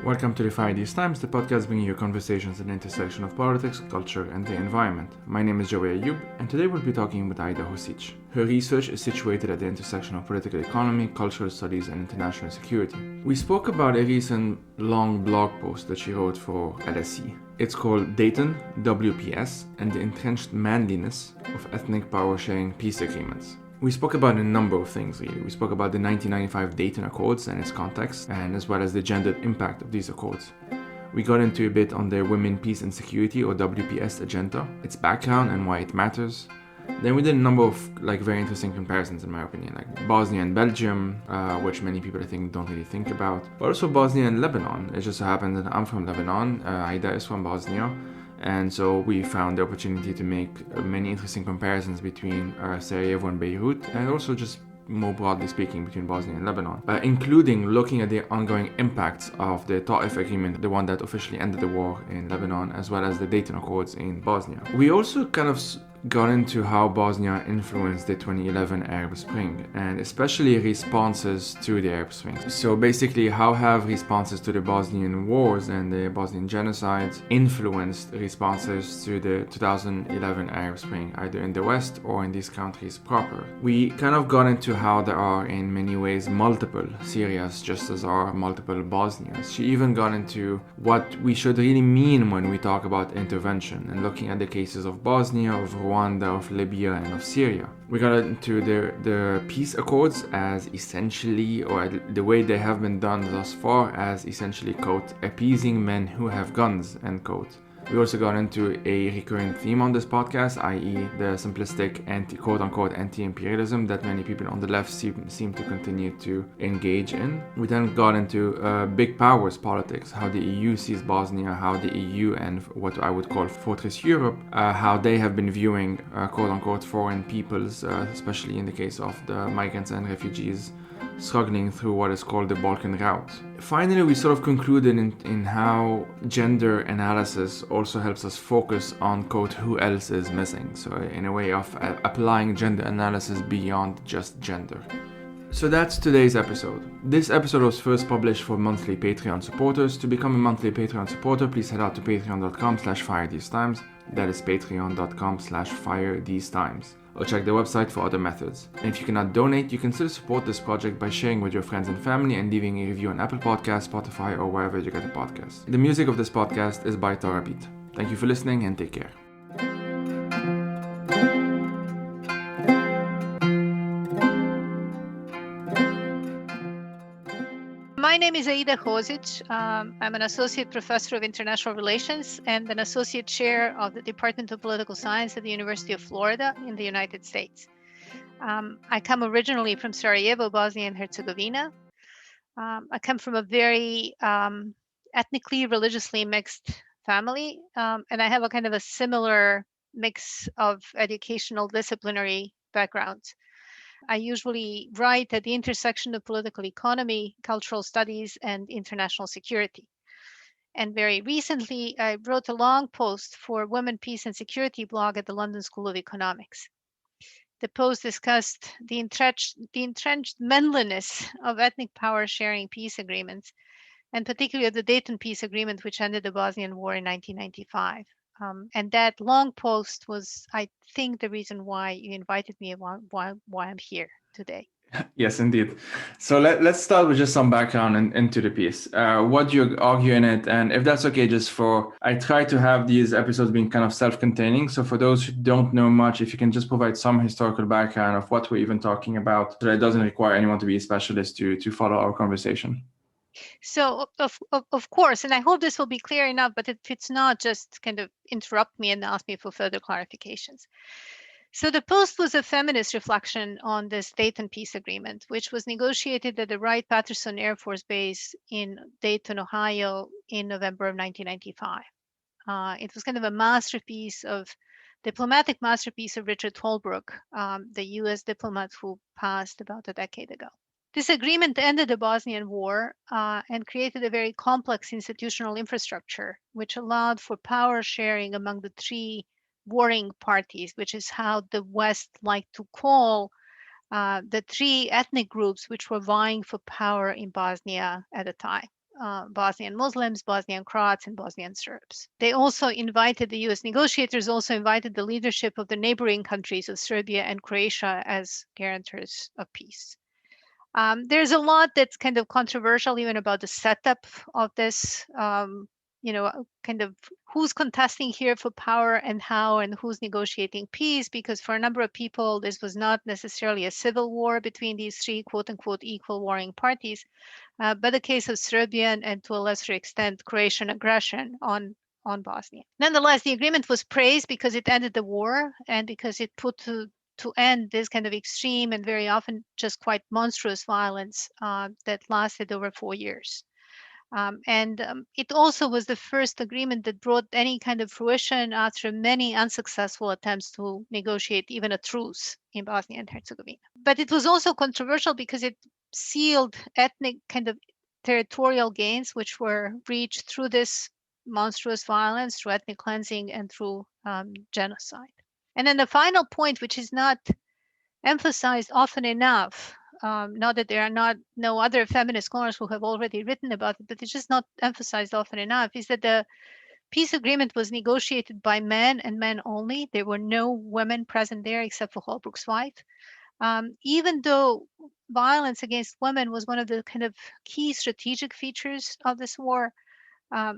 Welcome to the Fire These Times, the podcast bringing you conversations at the intersection of politics, culture, and the environment. My name is Joey Ayoub, and today we'll be talking with Aida Hozić. Her research is situated at the intersection of political economy, cultural studies, and international security. We spoke about a recent long blog post that she wrote for Aida A. It's called Dayton WPS and the Entrenched Manliness of Ethnic Power Sharing Peace Agreements. We spoke about a number of things, really. We spoke about the 1995 Dayton Accords and its context, and as well as the gendered impact of these accords. We got into a bit on the Women, Peace and Security, or WPS agenda, its background and why it matters. Then we did a number of very interesting comparisons, in my opinion, like Bosnia and Belgium, which many people I think don't really think about, but also Bosnia and Lebanon. It just so happens that I'm from Lebanon, Aida is from Bosnia. And so we found the opportunity to make many interesting comparisons between Sarajevo and Beirut, and also just more broadly speaking between Bosnia and Lebanon, including looking at the ongoing impacts of the Ta'if agreement, the one that officially ended the war in Lebanon, as well as the Dayton Accords in Bosnia. We also kind of got into how Bosnia influenced the 2011 Arab Spring, and especially responses to the Arab Spring. So basically, how have responses to the Bosnian wars and the Bosnian genocides influenced responses to the 2011 Arab Spring, either in the West or in these countries proper? We kind of got into how there are in many ways multiple Syrias just as there are multiple Bosnias. She even got into what we should really mean when we talk about intervention, and looking at the cases of Bosnia, of Rwanda, of Libya, and of Syria. We got into the peace accords as essentially, or the way they have been done thus far, as essentially, quote, appeasing men who have guns, end quote. We also got into a recurring theme on this podcast, i.e. the simplistic quote-unquote anti-imperialism that many people on the left seem to continue to engage in. We then got into big powers politics, how the EU sees Bosnia, how the EU and what I would call Fortress Europe, how they have been viewing quote-unquote foreign peoples, especially in the case of the migrants and refugees struggling through what is called the Balkan route. Finally, we sort of concluded in how gender analysis also helps us focus on, quote, who else is missing. So in a way of applying gender analysis beyond just gender. So that's today's episode. This episode was first published for monthly Patreon supporters. To become a monthly Patreon supporter, please head out to patreon.com/firethesetimes. That is patreon.com/firethesetimes. Or check the website for other methods. And if you cannot donate, you can still support this project by sharing with your friends and family and leaving a review on Apple Podcasts, Spotify, or wherever you get a podcast. The music of this podcast is by Tara Beat. Thank you for listening and take care. My name is Aida Hozić. I'm an associate professor of international relations and an associate chair of the Department of Political Science at the University of Florida in the United States. I come originally from Sarajevo, Bosnia and Herzegovina. I come from a very ethnically, religiously mixed family, and I have a kind of a similar mix of educational disciplinary backgrounds. I usually write at the intersection of political economy, cultural studies, and international security. And very recently, I wrote a long post for Women, Peace and Security blog at the London School of Economics. The post discussed the entrenched manliness of ethnic power sharing peace agreements, and particularly the Dayton Peace Agreement, which ended the Bosnian War in 1995. And that long post was, I think, the reason why you invited me and why I'm here today. Yes, indeed. So let's start with just some background into the piece. What you argue in it, and if that's okay, I try to have these episodes being kind of self-containing. So for those who don't know much, if you can just provide some historical background of what we're even talking about, so that it doesn't require anyone to be a specialist to follow our conversation. So of course, and I hope this will be clear enough, but if it's not, just kind of interrupt me and ask me for further clarifications. So the post was a feminist reflection on this Dayton Peace Agreement, which was negotiated at the Wright-Patterson Air Force Base in Dayton, Ohio in November of 1995. It was kind of a diplomatic masterpiece of Richard Holbrooke, the US diplomat who passed about a decade ago. This agreement ended the Bosnian War and created a very complex institutional infrastructure, which allowed for power sharing among the three warring parties, which is how the West liked to call the three ethnic groups which were vying for power in Bosnia at the time. Bosnian Muslims, Bosnian Croats, and Bosnian Serbs. They also invited, the US negotiators also invited the leadership of the neighboring countries of Serbia and Croatia as guarantors of peace. There's a lot that's kind of controversial even about the setup of this, kind of who's contesting here for power and how, and who's negotiating peace, because for a number of people, this was not necessarily a civil war between these three quote unquote equal warring parties, but a case of Serbian and to a lesser extent Croatian aggression on Bosnia. Nonetheless, the agreement was praised because it ended the war and because it put to end this kind of extreme and very often just quite monstrous violence that lasted over 4 years. It also was the first agreement that brought any kind of fruition after many unsuccessful attempts to negotiate even a truce in Bosnia and Herzegovina. But it was also controversial because it sealed ethnic kind of territorial gains, which were reached through this monstrous violence, through ethnic cleansing, and through genocide. And then the final point, which is not emphasized often enough, not that there are no other feminist scholars who have already written about it, but it's just not emphasized often enough, is that the peace agreement was negotiated by men and men only. There were no women present there except for Holbrook's wife. Even though violence against women was one of the kind of key strategic features of this war,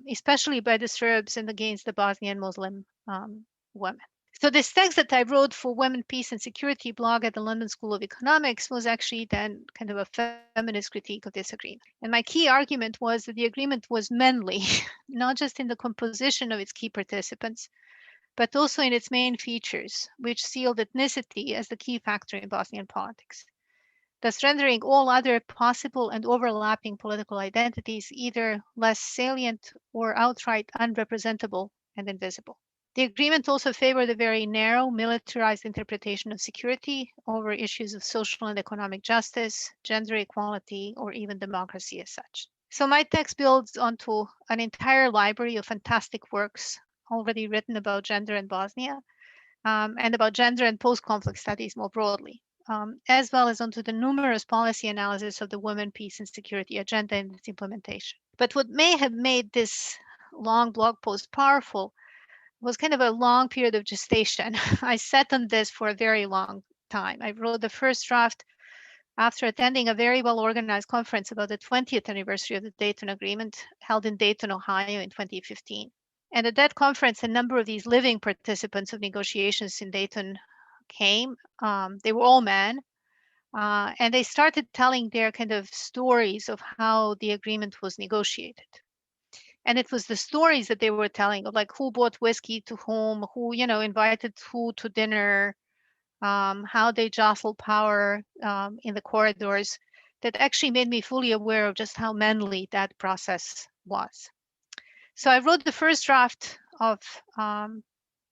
especially by the Serbs and against the Bosnian Muslim women. So this text that I wrote for Women, Peace and Security blog at the London School of Economics was actually then kind of a feminist critique of this agreement. And my key argument was that the agreement was manly, not just in the composition of its key participants, but also in its main features, which sealed ethnicity as the key factor in Bosnian politics, thus rendering all other possible and overlapping political identities either less salient or outright unrepresentable and invisible. The agreement also favored a very narrow, militarized interpretation of security over issues of social and economic justice, gender equality, or even democracy as such. So my text builds onto an entire library of fantastic works already written about gender in Bosnia, and about gender and post-conflict studies more broadly, as well as onto the numerous policy analysis of the Women, Peace and Security agenda and its implementation. But what may have made this long blog post powerful was kind of a long period of gestation. I sat on this for a very long time. I wrote the first draft after attending a very well-organized conference about the 20th anniversary of the Dayton Agreement held in Dayton, Ohio in 2015. And at that conference, a number of these living participants of negotiations in Dayton came. They were all men, and they started telling their kind of stories of how the agreement was negotiated. And it was the stories that they were telling of like who bought whiskey to whom, who, invited who to dinner, how they jostled power in the corridors, that actually made me fully aware of just how manly that process was. So I wrote the first draft of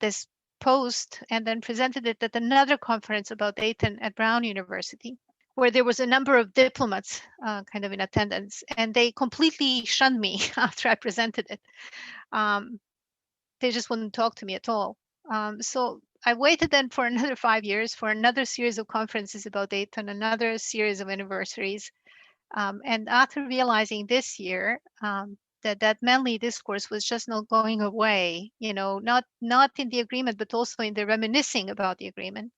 this post and then presented it at another conference about Dayton at Brown University, where there was a number of diplomats kind of in attendance, and they completely shunned me after I presented it. They just wouldn't talk to me at all. So I waited then for another 5 years for another series of conferences about Dayton, another series of anniversaries. And after realizing this year that manly discourse was just not going away, not in the agreement, but also in the reminiscing about the agreement,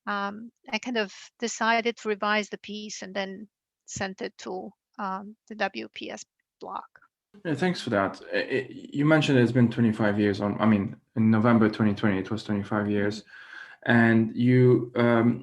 I kind of decided to revise the piece and then sent it to the WPS blog. Yeah, thanks for that. You mentioned it's been 25 years in November 2020, it was 25 years. And you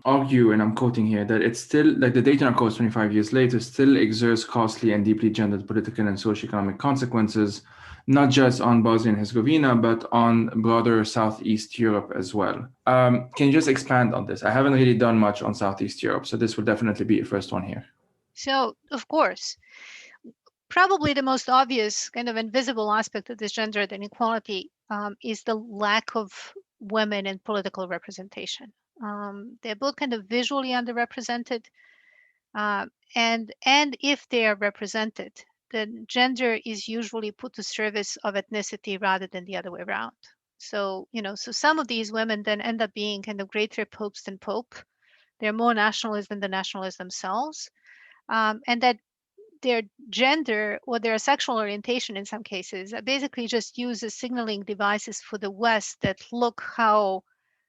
argue, and I'm quoting here, that it's still, like the Dayton Accords 25 years later, still exerts costly and deeply gendered political and socioeconomic consequences, not just on Bosnia and Herzegovina, but on broader Southeast Europe as well. Can you just expand on this? I haven't really done much on Southeast Europe, so this will definitely be a first one here. So, of course, probably the most obvious kind of invisible aspect of this gender inequality is the lack of women in political representation. They're both kind of visually underrepresented, and if they are represented, then gender is usually put to service of ethnicity rather than the other way around. So, so some of these women then end up being kind of greater popes than Pope. They're more nationalist than the nationalists themselves, and that their gender or their sexual orientation in some cases basically just used as signaling devices for the West that look how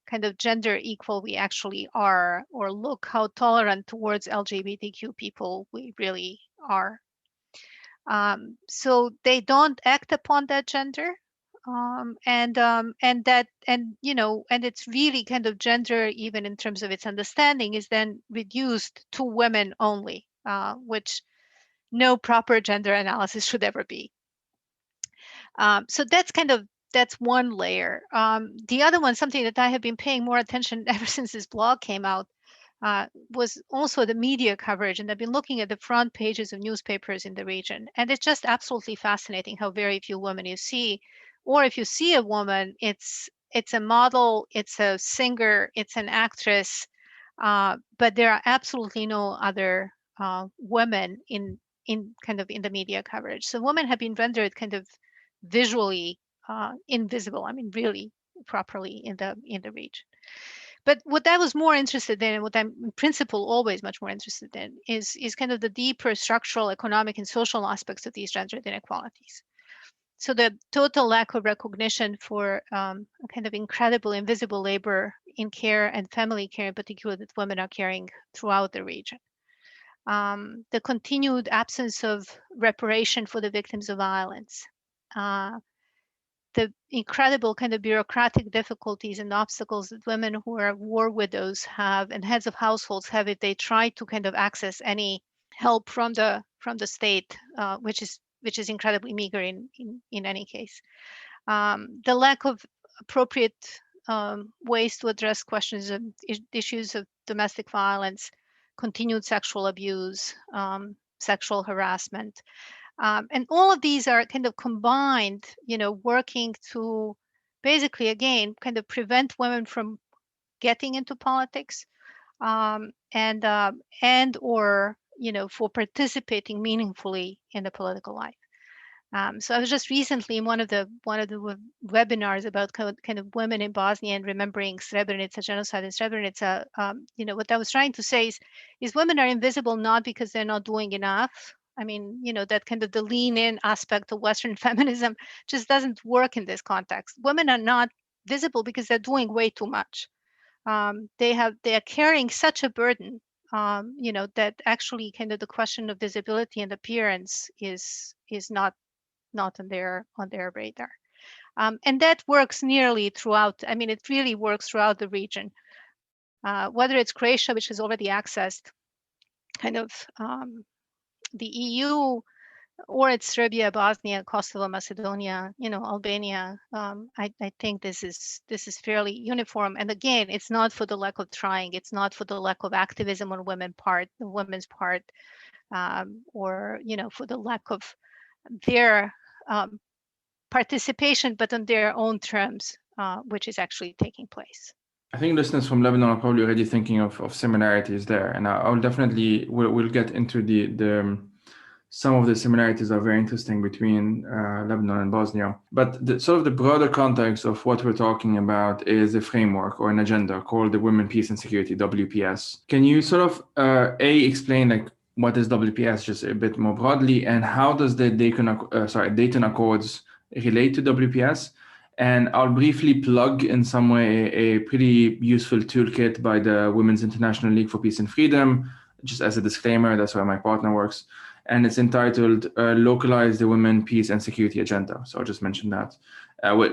kind of gender equal we actually are, or look how tolerant towards LGBTQ people we really are. So they don't act upon that gender, and it's really kind of gender, even in terms of its understanding, is then reduced to women only, which no proper gender analysis should ever be. So that's one layer. The other one, something that I have been paying more attention ever since this blog came out, was also the media coverage. And I've been looking at the front pages of newspapers in the region. And it's just absolutely fascinating how very few women you see. Or if you see a woman, it's a model, it's a singer, it's an actress, but there are absolutely no other women in kind of in the media coverage. So women have been rendered kind of visually invisible. I mean, really properly in the region. But what I was more interested in, and what I'm in principle always much more interested in, is kind of the deeper structural, economic, and social aspects of these gendered inequalities. So the total lack of recognition for a kind of incredible invisible labor in care and family care in particular that women are carrying throughout the region. The continued absence of reparation for the victims of violence. The incredible kind of bureaucratic difficulties and obstacles that women who are war widows have and heads of households have if they try to kind of access any help from the state, which is incredibly meager in any case. The lack of appropriate ways to address questions of issues of domestic violence, continued sexual abuse, sexual harassment. And all of these are kind of combined, working to basically, again, kind of prevent women from getting into politics, and or for participating meaningfully in the political life. So I was just recently in one of the webinars about kind of women in Bosnia and remembering Srebrenica, genocide in Srebrenica. What I was trying to say is women are invisible not because they're not doing enough. I mean, that kind of the lean in aspect of Western feminism just doesn't work in this context. Women are not visible because they're doing way too much. They are carrying such a burden, that actually kind of the question of visibility and appearance is not on their radar. And that works nearly throughout. I mean, it really works throughout the region. Whether it's Croatia, which has already accessed kind of the EU, or it's Serbia, Bosnia, Kosovo, Macedonia, Albania. I think this is fairly uniform. And again, it's not for the lack of trying. It's not for the lack of activism on the women's part, or for the lack of their participation, but on their own terms, which is actually taking place. I think listeners from Lebanon are probably already thinking of similarities there, and I'll definitely we'll get into the some of the similarities are very interesting between Lebanon and Bosnia. But the sort of the broader context of what we're talking about is a framework or an agenda called the Women, Peace and Security, WPS. Can you sort of explain like what is WPS just a bit more broadly, and how does the Dayton Accords relate to WPS? And I'll briefly plug in some way a pretty useful toolkit by the Women's International League for Peace and Freedom, just as a disclaimer. That's where my partner works. And it's entitled Localize the Women, Peace and Security Agenda. So I'll just mention that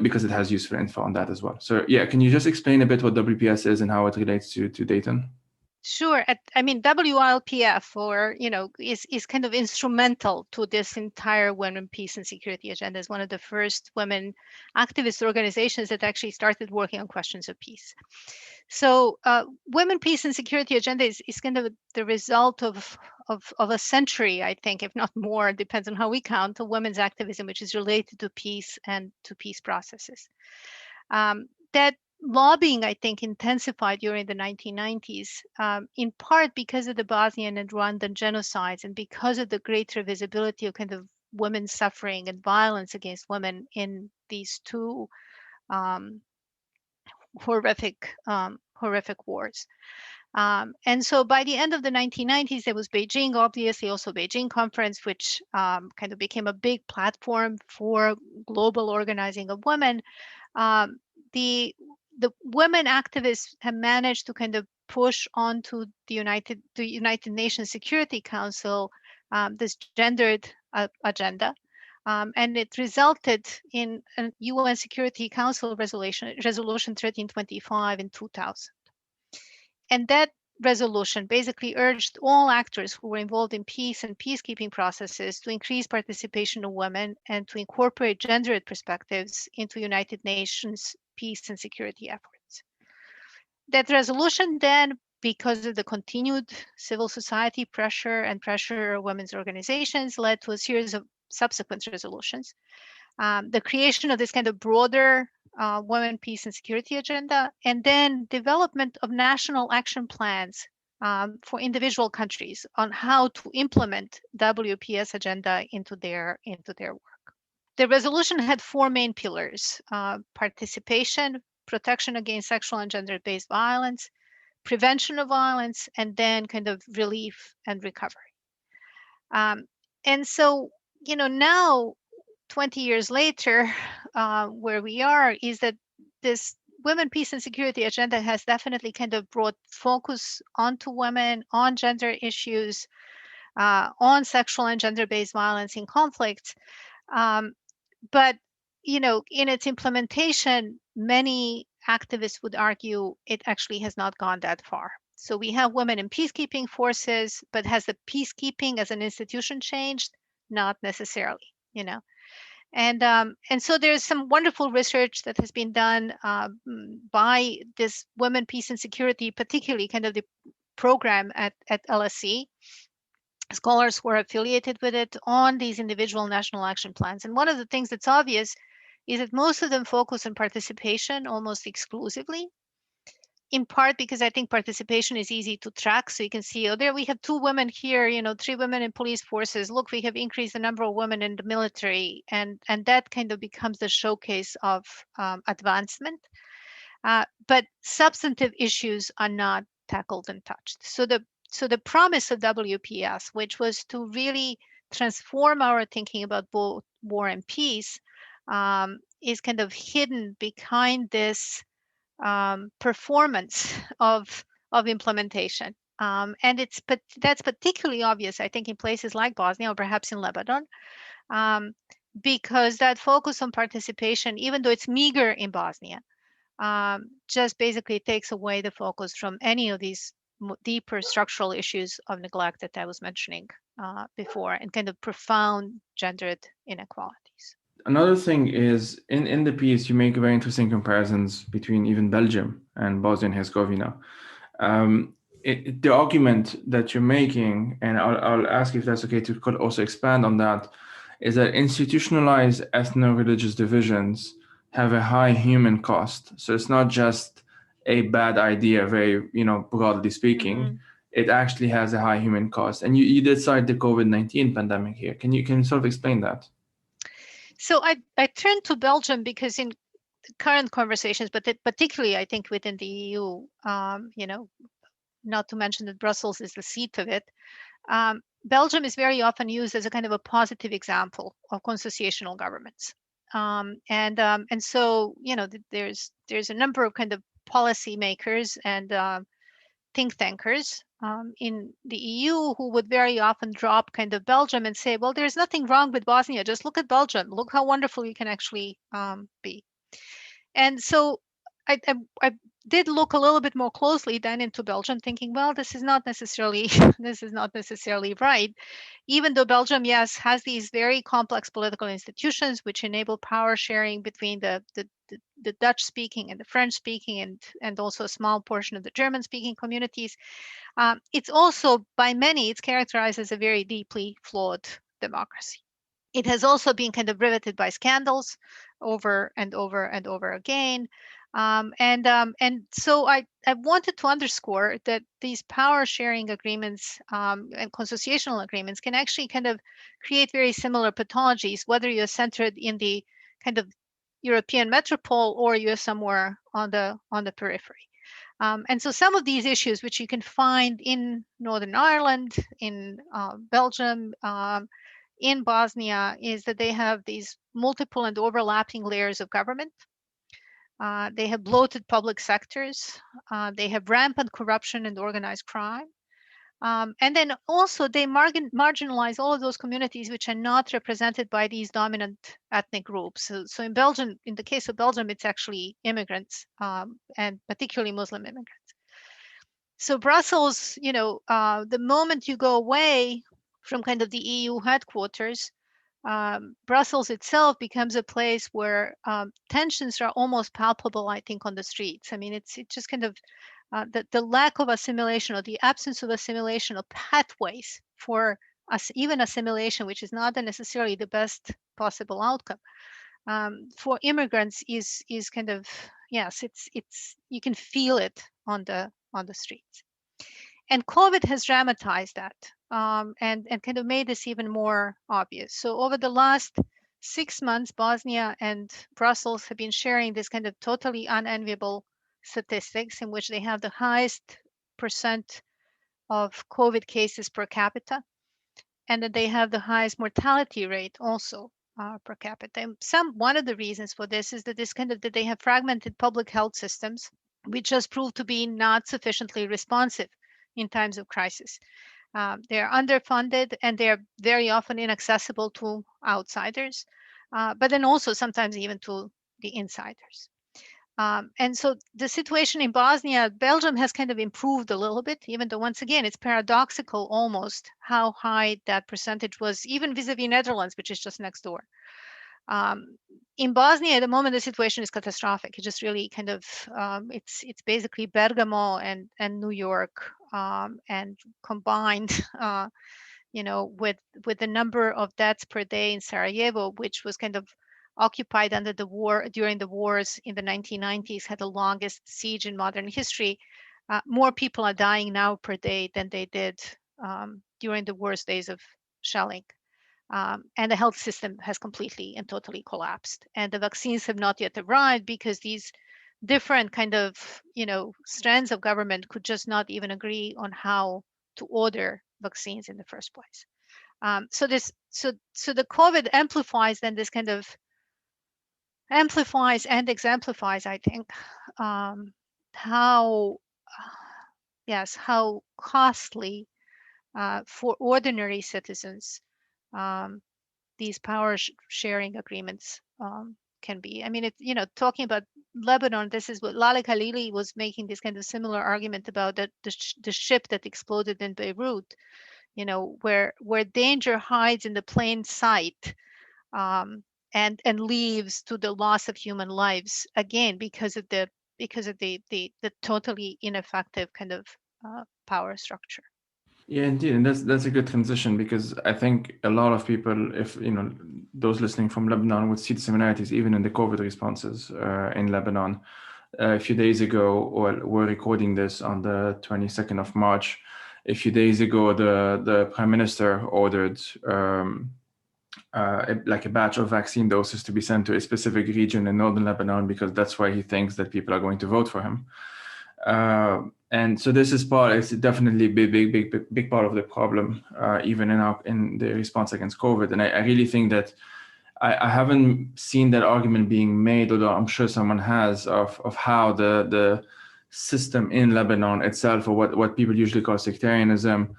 because it has useful info on that as well. So yeah, can you just explain a bit what WPS is and how it relates to Dayton? Sure. I mean, WLPF, is kind of instrumental to this entire women, peace, and security agenda. It's one of the first women activist organizations that actually started working on questions of peace. So, women, peace, and security agenda is kind of the result of a century, I think, if not more, depends on how we count, of women's activism, which is related to peace and to peace processes. That lobbying, I think, intensified during the 1990s, in part because of the Bosnian and Rwandan genocides and because of the greater visibility of kind of women's suffering and violence against women in these two horrific wars. And so by the end of the 1990s, there was Beijing, obviously also Beijing Conference, which kind of became a big platform for global organizing of women. Um, the women activists have managed to kind of push onto the United Nations Security Council this gendered agenda. And it resulted in a UN Security Council resolution 1325 in 2000. And that resolution basically urged all actors who were involved in peace and peacekeeping processes to increase participation of women and to incorporate gendered perspectives into United Nations peace and security efforts. That resolution then, because of the continued civil society pressure and pressure of women's organizations, led to a series of subsequent resolutions. The creation of this kind of broader women, peace, and security agenda, and then development of national action plans for individual countries on how to implement WPS agenda into their work. The resolution had four main pillars: participation, protection against sexual and gender-based violence, prevention of violence, and then kind of relief and recovery. And so, now 20 years later, where we are is that this women, peace, and security agenda has definitely kind of brought focus onto women, on gender issues, on sexual and gender-based violence in conflicts. But, in its implementation, many activists would argue it actually has not gone that far. So we have women in peacekeeping forces, but has the peacekeeping as an institution changed? Not necessarily, And so there's some wonderful research that has been done by this Women, Peace and Security, particularly kind of the program at LSE, scholars who are affiliated with it, on these individual national action plans. And one of the things that's obvious is that most of them focus on participation almost exclusively, in part because I think participation is easy to track. So you can see, oh, there we have 2 women here, 3 women in police forces. Look, we have increased the number of women in the military. And that kind of becomes the showcase of advancement. But substantive issues are not tackled and touched. So the promise of WPS, which was to really transform our thinking about both war and peace, is kind of hidden behind this performance of implementation. And that's particularly obvious, I think, in places like Bosnia or perhaps in Lebanon, because that focus on participation, even though it's meager in Bosnia, just basically takes away the focus from any of these deeper structural issues of neglect that I was mentioning before, and kind of profound gendered inequalities. Another thing is, in the piece, you make very interesting comparisons between even Belgium and Bosnia and Herzegovina. The argument that you're making, and I'll ask if that's okay to also expand on that, is that institutionalized ethno-religious divisions have a high human cost. So it's not just a bad idea, very, broadly speaking. Mm-hmm. It actually has a high human cost. And you did cite the COVID-19 pandemic here. Can you sort of explain that? So I turned to Belgium because in current conversations, but particularly I think within the EU, not to mention that Brussels is the seat of it, Belgium is very often used as a kind of a positive example of consociational governments. And so, there's a number of kind of policy makers and think tankers in the EU who would very often drop kind of Belgium and say, well, there's nothing wrong with Bosnia. Just look at Belgium. Look how wonderful you can actually be. And so I did look a little bit more closely then into Belgium, thinking, well, this is not necessarily right. Even though Belgium, yes, has these very complex political institutions which enable power sharing between the Dutch-speaking and the French-speaking and also a small portion of the German-speaking communities. It's also, by many, it's characterized as a very deeply flawed democracy. It has also been kind of riveted by scandals over and over and over again. And so I wanted to underscore that these power sharing agreements and consociational agreements can actually kind of create very similar pathologies, whether you're centered in the kind of European metropole or you're somewhere on the periphery. And so some of these issues, which you can find in Northern Ireland, in Belgium, in Bosnia, is that they have these multiple and overlapping layers of government. They have bloated public sectors. They have rampant corruption and organized crime. And then also they marginalize all of those communities which are not represented by these dominant ethnic groups. So in Belgium, in the case of Belgium, it's actually immigrants, and particularly Muslim immigrants. So Brussels, the moment you go away from kind of the EU headquarters, Brussels itself becomes a place where tensions are almost palpable, I think, on the streets. I mean, it's just kind of the lack of assimilation or the absence of assimilation of pathways for us, even assimilation, which is not necessarily the best possible outcome for immigrants, is kind of, yes, it's you can feel it on the streets. And COVID has dramatized that and kind of made this even more obvious. So over the last 6 months, Bosnia and Brussels have been sharing this kind of totally unenviable statistics in which they have the highest percent of COVID cases per capita, and that they have the highest mortality rate also per capita. And one of the reasons for this is that that they have fragmented public health systems, which just proved to be not sufficiently responsive in times of crisis. They're underfunded and they're very often inaccessible to outsiders, but then also sometimes even to the insiders. And so the situation in Bosnia, Belgium has kind of improved a little bit, even though once again, it's paradoxical almost how high that percentage was, even vis-a-vis Netherlands, which is just next door. In Bosnia, at the moment, the situation is catastrophic. It just really kind of, it's basically Bergamo and New York and combined, with the number of deaths per day in Sarajevo, which was kind of occupied under the war, during the wars in the 1990s, had the longest siege in modern history. More people are dying now per day than they did during the worst days of shelling. And the health system has completely and totally collapsed. And the vaccines have not yet arrived because these different kind of, strands of government could just not even agree on how to order vaccines in the first place. So the COVID amplifies then this kind of amplifies and exemplifies, I think, how costly for ordinary citizens these power sharing agreements can be. I mean, talking about Lebanon, this is what Laleh Khalili was making this kind of similar argument about the ship that exploded in Beirut, where danger hides in the plain sight. And leads to the loss of human lives again because of the totally ineffective kind of power structure. Yeah, indeed, and that's a good transition because I think a lot of people, if those listening from Lebanon, would see the similarities even in the COVID responses in Lebanon. A few days ago, we're recording this on the 22nd of March. A few days ago, the Prime Minister ordered like a batch of vaccine doses to be sent to a specific region in northern Lebanon because that's where he thinks that people are going to vote for him. And so this is it's definitely a big part of the problem, even in the response against COVID. And I really think that I haven't seen that argument being made, although I'm sure someone has, of how the system in Lebanon itself, or what people usually call sectarianism,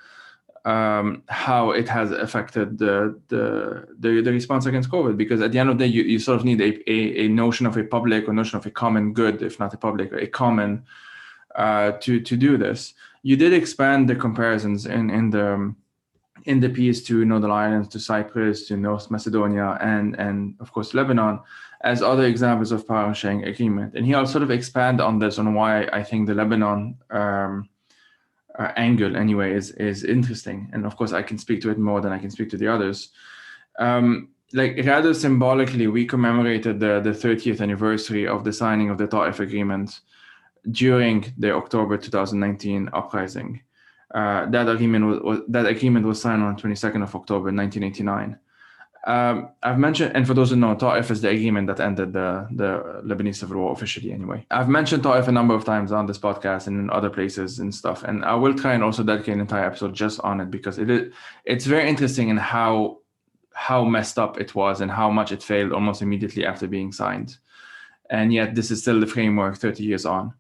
how it has affected the response against COVID. Because at the end of the day, you sort of need a notion of a public, or notion of a common good, if not a public, a common, to do this. You did expand the comparisons in the piece to Northern Ireland, to Cyprus, to North Macedonia, and of course Lebanon, as other examples of power sharing agreement. And he'll sort of expand on this, on why I think the Lebanon angle anyway is interesting. And of course I can speak to it more than I can speak to the others. Like rather symbolically, we commemorated the 30th anniversary of the signing of the Ta'if Agreement during the October 2019 uprising. That agreement was signed on 22nd of October 1989. I've mentioned, and for those who know, Ta'if is the agreement that ended the Lebanese civil war officially anyway. I've mentioned Ta'if a number of times on this podcast and in other places and stuff, and I will try and also dedicate an entire episode just on it because it's very interesting in how messed up it was and how much it failed almost immediately after being signed. And yet this is still the framework 30 years on.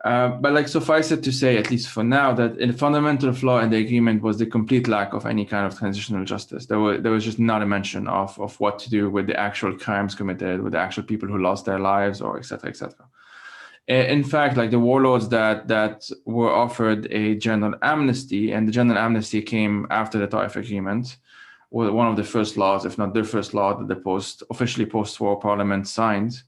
But like suffice it to say, at least for now, that a fundamental flaw in the agreement was the complete lack of any kind of transitional justice. There was just not a mention of what to do with the actual crimes committed, with the actual people who lost their lives, or et cetera, et cetera. In fact, like the warlords that were offered a general amnesty, and the general amnesty came after the Ta'if agreement, was one of the first laws, if not the first law, that the officially post-war parliament signed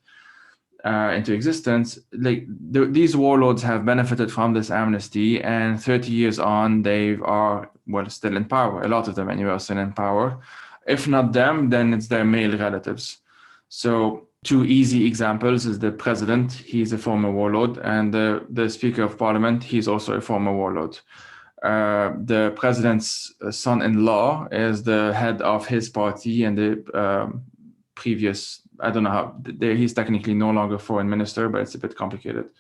into existence. Like these warlords have benefited from this amnesty, and 30 years on, they are still in power. A lot of them anyway are still in power. If not them, then it's their male relatives. So two easy examples is the president, he's a former warlord, and the speaker of parliament, he's also a former warlord. The president's son-in-law is the head of his party and the previous, I don't know how, he's technically no longer foreign minister, but it's a bit complicated.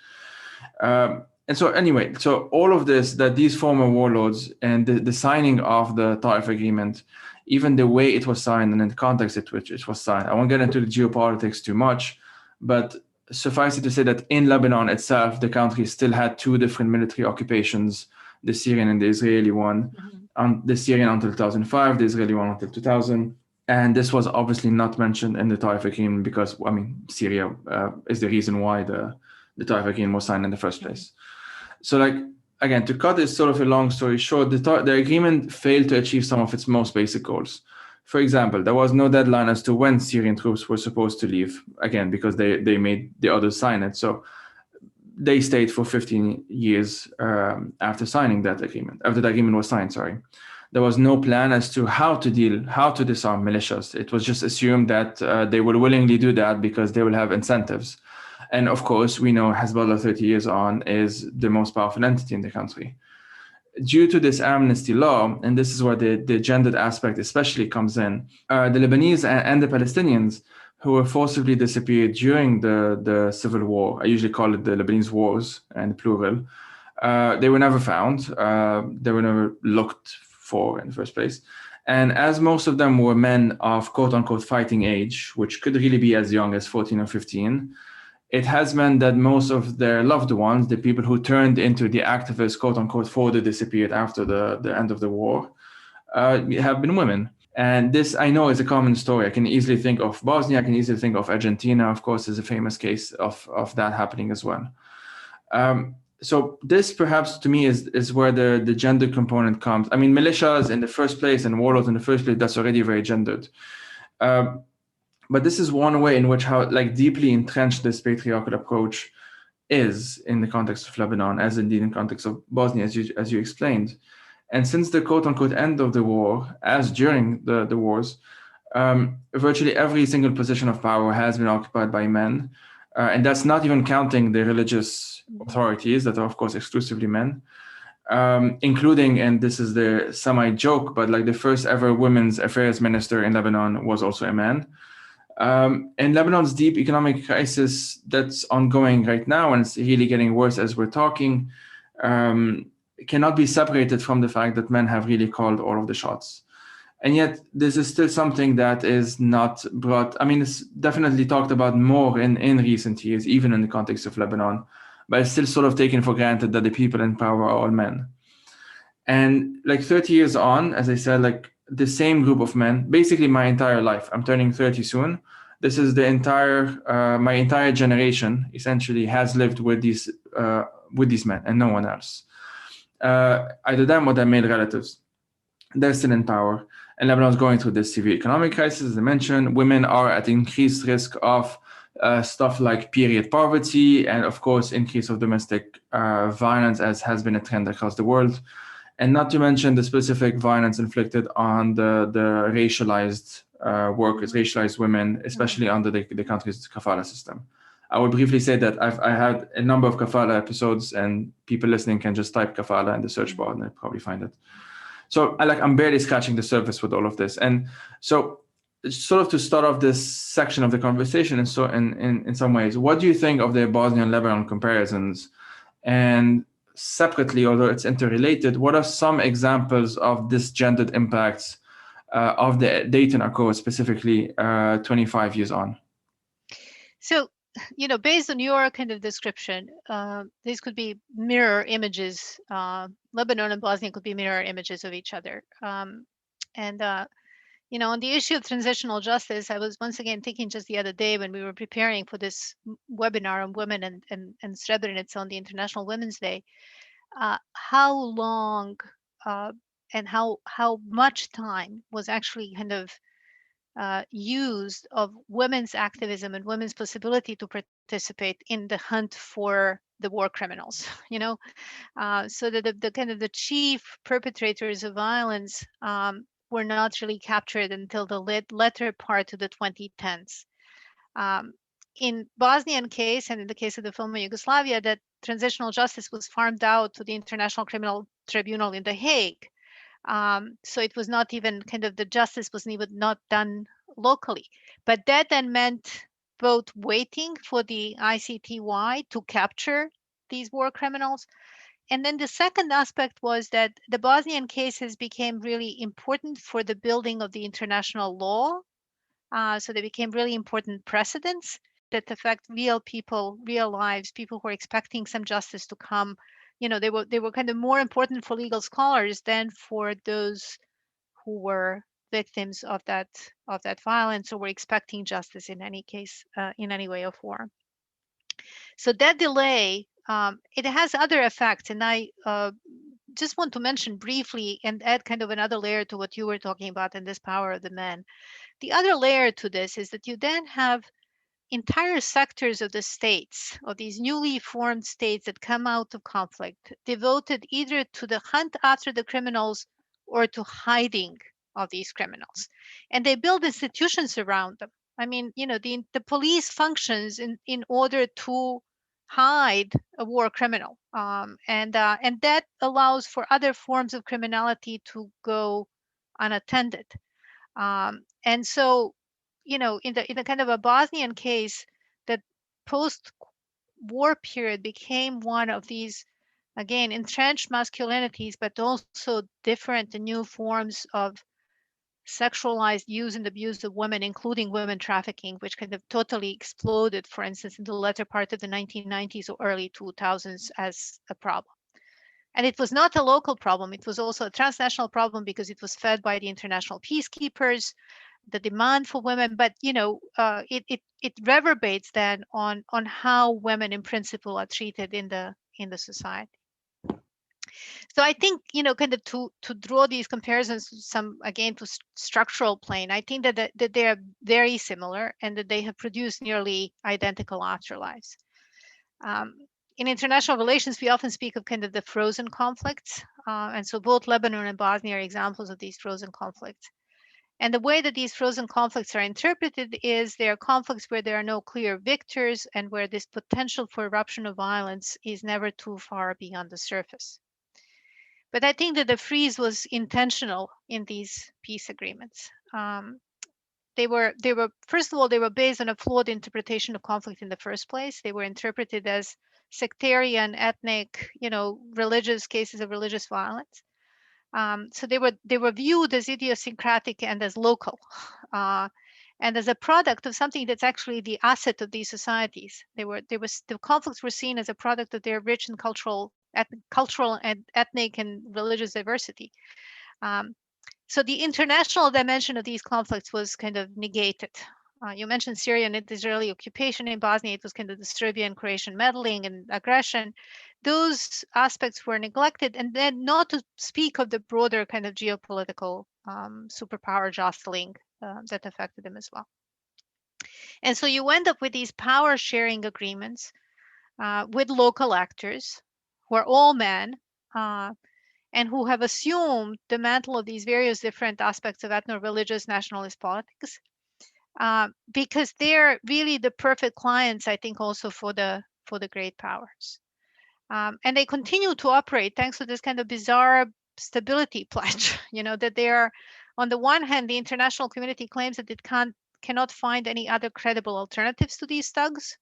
And so anyway, so all of this, that these former warlords and the signing of the Ta'if agreement, even the way it was signed and in the context in which it was signed, I won't get into the geopolitics too much, but suffice it to say that in Lebanon itself, the country still had two different military occupations, the Syrian and the Israeli one. The Syrian until 2005, the Israeli one until 2000. And this was obviously not mentioned in the Ta'if agreement because, I mean, Syria is the reason why the Ta'if agreement was signed in the first place. So, like, again, to cut this sort of a long story short, the agreement failed to achieve some of its most basic goals. For example, there was no deadline as to when Syrian troops were supposed to leave, again, because they made the others sign it. So they stayed for 15 years after signing that agreement, after the agreement was signed, sorry. There was no plan as to how to disarm militias. It was just assumed that they will willingly do that because they will have incentives. And of course, we know Hezbollah 30 years on is the most powerful entity in the country. Due to this amnesty law, and this is where the gendered aspect especially comes in, the Lebanese and the Palestinians who were forcibly disappeared during the civil war, I usually call it the Lebanese wars and plural, they were never found. They were never looked for in the first place. And as most of them were men of quote unquote fighting age, which could really be as young as 14 or 15, it has meant that most of their loved ones, the people who turned into the activists, quote unquote, for the disappeared after the end of the war, have been women. And this, I know, is a common story. I can easily think of Bosnia. I can easily think of Argentina, of course, is a famous case of that happening as well. So this perhaps to me is where the gender component comes. I mean, militias in the first place and warlords in the first place, that's already very gendered. But this is one way in which how like deeply entrenched this patriarchal approach is in the context of Lebanon, as indeed in the context of Bosnia, as you explained. And since the quote-unquote end of the war, as during the wars, virtually every single position of power has been occupied by men. And that's not even counting the religious authorities that are, of course, exclusively men, including, and this is the semi-joke, but like the first ever women's affairs minister in Lebanon was also a man. And Lebanon's deep economic crisis that's ongoing right now, and it's really getting worse as we're talking, cannot be separated from the fact that men have really called all of the shots. And yet this is still something that is not brought, I mean, it's definitely talked about more in recent years, even in the context of Lebanon, but it's still sort of taken for granted that the people in power are all men. And like 30 years on, as I said, like the same group of men, basically my entire life, I'm turning 30 soon. This is the entire, my entire generation essentially has lived with these men and no one else. Either them or their male relatives. They're still in power. And Lebanon is going through this severe economic crisis, as I mentioned. Women are at increased risk of stuff like period poverty and, of course, increase of domestic violence, as has been a trend across the world. And not to mention the specific violence inflicted on the racialized workers, racialized women, especially under the country's kafala system. I will briefly say that I had a number of kafala episodes, and people listening can just type kafala in the search bar and they'll probably find it. So I'm barely scratching the surface with all of this. And so sort of to start off this section of the conversation, in some ways, what do you think of the Bosnian-Lebanon comparisons? And separately, although it's interrelated, what are some examples of disgendered impacts of the Dayton Accords, specifically 25 years on? So, based on your kind of description, these could be mirror images. Lebanon and Bosnia could be mirror images of each other. On the issue of transitional justice, I was once again thinking just the other day when we were preparing for this webinar on women and Srebrenica on the International Women's Day, how long and how much time was actually kind of used of women's activism and women's possibility to participate in the hunt for the war criminals, so that the kind of the chief perpetrators of violence were not really captured until the latter part of the 2010s. In Bosnian case and in the case of the former Yugoslavia, that transitional justice was farmed out to the International Criminal Tribunal in The Hague. So it was not even kind of the justice was even not done locally. But that then meant both waiting for the ICTY to capture these war criminals. And then the second aspect was that the Bosnian cases became really important for the building of the international law. So they became really important precedents that affect real people, real lives, people who are expecting some justice to come. They were kind of more important for legal scholars than for those who were victims of that violence or were expecting justice in any case, in any way or form. So that delay, it has other effects, and I just want to mention briefly and add kind of another layer to what you were talking about in this power of the men. The other layer to this is that you then have entire sectors of the states, of these newly formed states that come out of conflict, devoted either to the hunt after the criminals or to hiding of these criminals. And they build institutions around them. I mean, the police functions in order to hide a war criminal. And that allows for other forms of criminality to go unattended. And so, in the kind of a Bosnian case, that post-war period became one of these, again, entrenched masculinities, but also different and new forms of sexualized use and abuse of women, including women trafficking, which kind of totally exploded, for instance, in the latter part of the 1990s or early 2000s as a problem. And it was not a local problem. It was also a transnational problem because it was fed by the international peacekeepers, the demand for women. But it reverberates then on how women in principle are treated in the society. So I think kind of to draw these comparisons to structural plane, I think that they are very similar and that they have produced nearly identical afterlives. In international relations, we often speak of kind of the frozen conflicts. And so both Lebanon and Bosnia are examples of these frozen conflicts. And the way that these frozen conflicts are interpreted is they are conflicts where there are no clear victors and where this potential for eruption of violence is never too far beyond the surface. But I think that the freeze was intentional in these peace agreements. They were first of all, they were based on a flawed interpretation of conflict in the first place. They were interpreted as sectarian, ethnic, religious cases of religious violence. So they were viewed as idiosyncratic and as local, and as a product of something that's actually the asset of these societies. The conflicts were seen as a product of their rich and cultural and ethnic and religious diversity. So the international dimension of these conflicts was kind of negated. You mentioned Syrian and Israeli occupation in Bosnia. It was kind of the Serbian-Croatian meddling and aggression. Those aspects were neglected, and then not to speak of the broader kind of geopolitical superpower jostling that affected them as well. And so you end up with these power sharing agreements with local actors who are all men and who have assumed the mantle of these various different aspects of ethno-religious nationalist politics. Because they're really the perfect clients, I think, also for the great powers. And they continue to operate thanks to this kind of bizarre stability pledge, that they are On the one hand, the international community claims that it cannot find any other credible alternatives to these thugs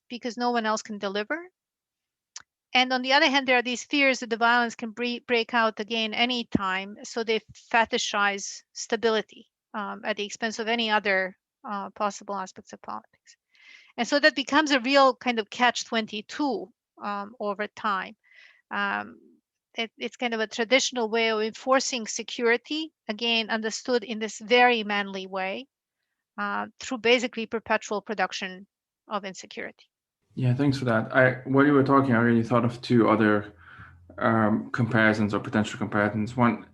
because no one else can deliver. And on the other hand, there are these fears that the violence can break out again anytime. So they fetishize stability at the expense of any other possible aspects of politics. And so that becomes a real kind of catch-22 over time. It's kind of a traditional way of enforcing security, again, understood in this very manly way, through basically perpetual production of insecurity. Yeah, thanks for that. While you were talking, I really thought of two other comparisons or potential comparisons. One,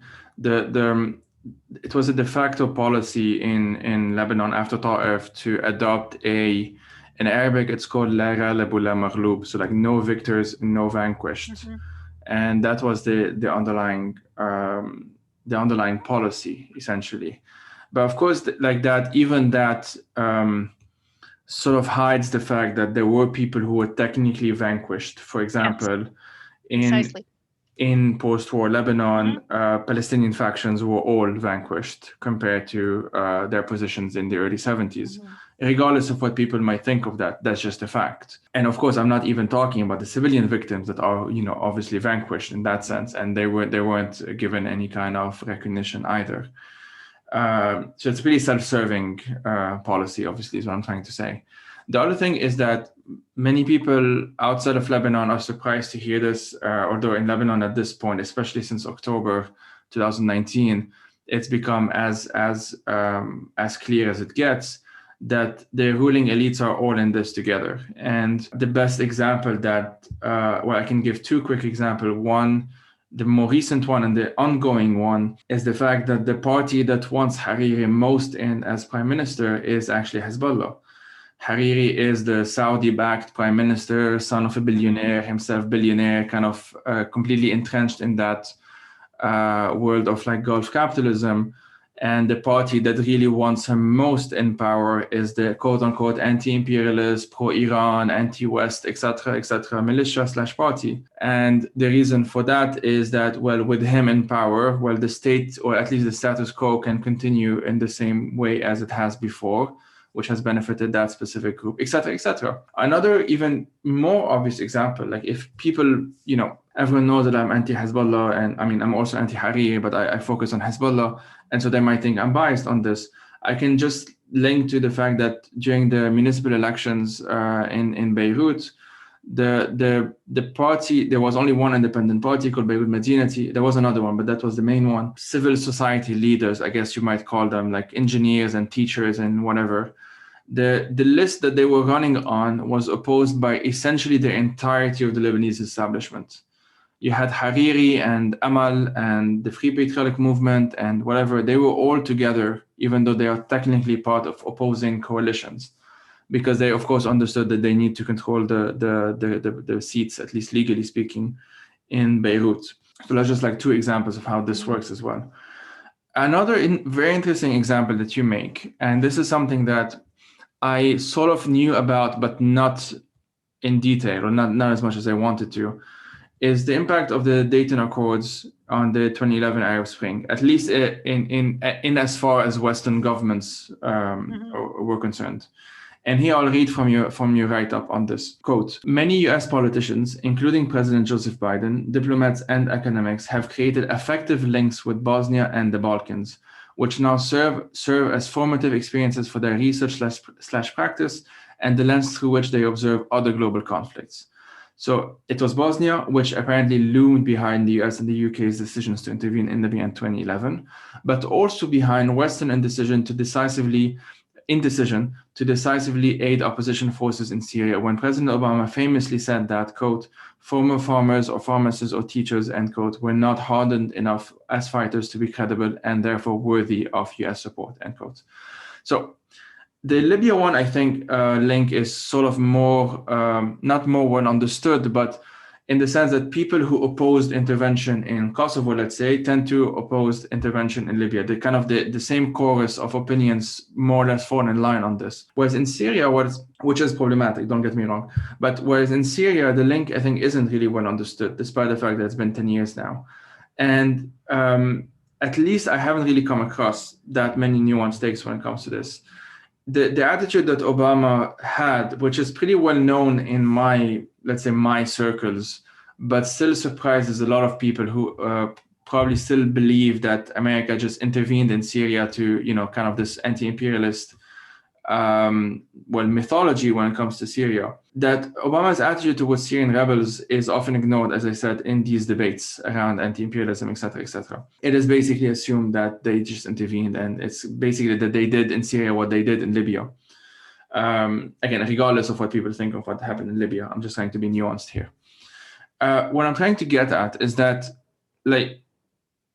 it was a de facto policy in Lebanon after Ta'if to adopt in Arabic it's called La Ghalib La Maghlub, so like no victors, no vanquished, Mm-hmm. and that was the underlying policy essentially. But of course, like that, even that sort of hides the fact that there were people who were technically vanquished. For example, in post-war Lebanon, Palestinian factions were all vanquished compared to their positions in the early 70s. Regardless of what people might think of that, that's just a fact. And of course, I'm not even talking about the civilian victims that are, obviously vanquished in that sense, and they weren't given any kind of recognition either. So it's really self-serving policy, obviously, is what I'm trying to say. The other thing is that many people outside of Lebanon are surprised to hear this, although in Lebanon at this point, especially since October 2019, it's become as clear as it gets that the ruling elites are all in this together. And the best example that, I can give two quick examples. One, the more recent one and the ongoing one, is the fact that the party that wants Hariri most in as prime minister is actually Hezbollah. Hariri is the Saudi-backed prime minister, son of a billionaire, himself billionaire, kind of completely entrenched in that world of like Gulf capitalism. And the party that really wants him most in power is the quote-unquote anti-imperialist, pro-Iran, anti-West, etc., militia/party. And the reason for that is that, well, with him in power, well, the state, or at least the status quo, can continue in the same way as it has before, which has benefited that specific group, etc., etc. Another even more obvious example, like if people, everyone knows that I'm anti-Hezbollah, and I mean, I'm also anti-Hariri, but I focus on Hezbollah. And so they might think I'm biased on this. I can just link to the fact that during the municipal elections in Beirut, the party, there was only one independent party called Beirut Medinati. There was another one, but that was the main one. Civil society leaders, I guess you might call them, like engineers and teachers and whatever. The list that they were running on was opposed by essentially the entirety of the Lebanese establishment. You had Hariri and Amal and the Free Patriotic Movement and whatever, they were all together, even though they are technically part of opposing coalitions, because they, of course, understood that they need to control the seats, at least legally speaking, in Beirut. So that's just like two examples of how this works as well. Another very interesting example that you make, and this is something that I sort of knew about, but not in detail, or not as much as I wanted to, is the impact of the Dayton Accords on the 2011 Arab Spring, at least in as far as Western governments were concerned. And here I'll read from your write-up on this. Quote, "Many US politicians, including President Joseph Biden, diplomats and academics, have created effective links with Bosnia and the Balkans, which now serve as formative experiences for their research / practice and the lens through which they observe other global conflicts." So it was Bosnia, which apparently loomed behind the US and the UK's decisions to intervene in Libya in 2011, but also behind Western indecision to decisively aid opposition forces in Syria, when President Obama famously said that, quote, "former farmers or pharmacists or teachers," end quote, "were not hardened enough as fighters to be credible and therefore worthy of US support," end quote. So the Libya one, I think, link is sort of more, not more well understood, but in the sense that people who opposed intervention in Kosovo, let's say, tend to oppose intervention in Libya. The kind of the same chorus of opinions more or less fall in line on this. Whereas in Syria, which is problematic, don't get me wrong, but whereas in Syria, the link, I think, isn't really well understood, despite the fact that it's been 10 years now. And at least I haven't really come across that many nuanced takes when it comes to this. The attitude that Obama had, which is pretty well known in my, let's say, my circles, but still surprises a lot of people who probably still believe that America just intervened in Syria to, kind of this anti-imperialist mythology when it comes to Syria. That Obama's attitude towards Syrian rebels is often ignored, as I said, in these debates around anti-imperialism, etc., etc. It is basically assumed that they just intervened, and it's basically that they did in Syria what they did in Libya. Again, regardless of what people think of what happened in Libya, I'm just trying to be nuanced here. What I'm trying to get at is that,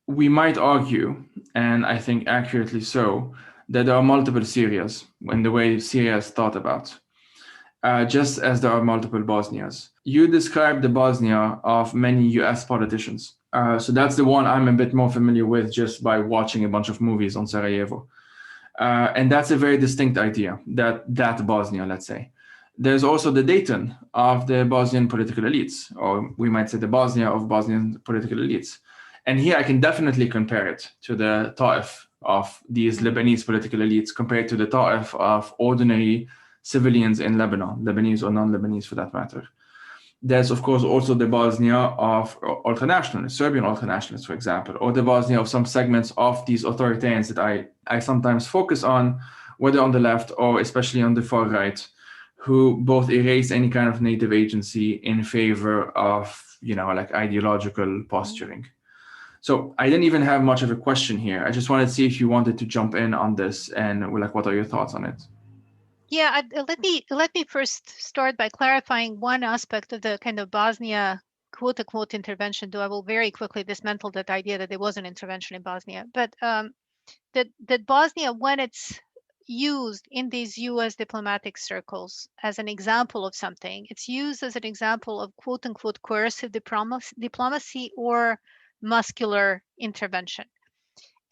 we might argue, and I think accurately so, that there are multiple Syrias in the way Syria is thought about, just as there are multiple Bosnias. You described the Bosnia of many US politicians. So that's the one I'm a bit more familiar with just by watching a bunch of movies on Sarajevo. And that's a very distinct idea, that Bosnia, let's say. There's also the Dayton of the Bosnian political elites, or we might say the Bosnia of Bosnian political elites. And here I can definitely compare it to the Ta'if of these Lebanese political elites compared to the Ta'if of ordinary civilians in Lebanon, Lebanese or non-Lebanese for that matter. There's, of course, also the Bosnia of ultranationalists, Serbian ultranationalists, for example, or the Bosnia of some segments of these authoritarians that I sometimes focus on, whether on the left or especially on the far right, who both erase any kind of native agency in favor of, ideological posturing. So I didn't even have much of a question here. I just wanted to see if you wanted to jump in on this and what are your thoughts on it? Yeah, let me first start by clarifying one aspect of the kind of Bosnia quote unquote intervention, though I will very quickly dismantle that idea that there was an intervention in Bosnia. But that Bosnia, when it's used in these US diplomatic circles as an example of something, it's used as an example of quote unquote coercive diplomacy or muscular intervention.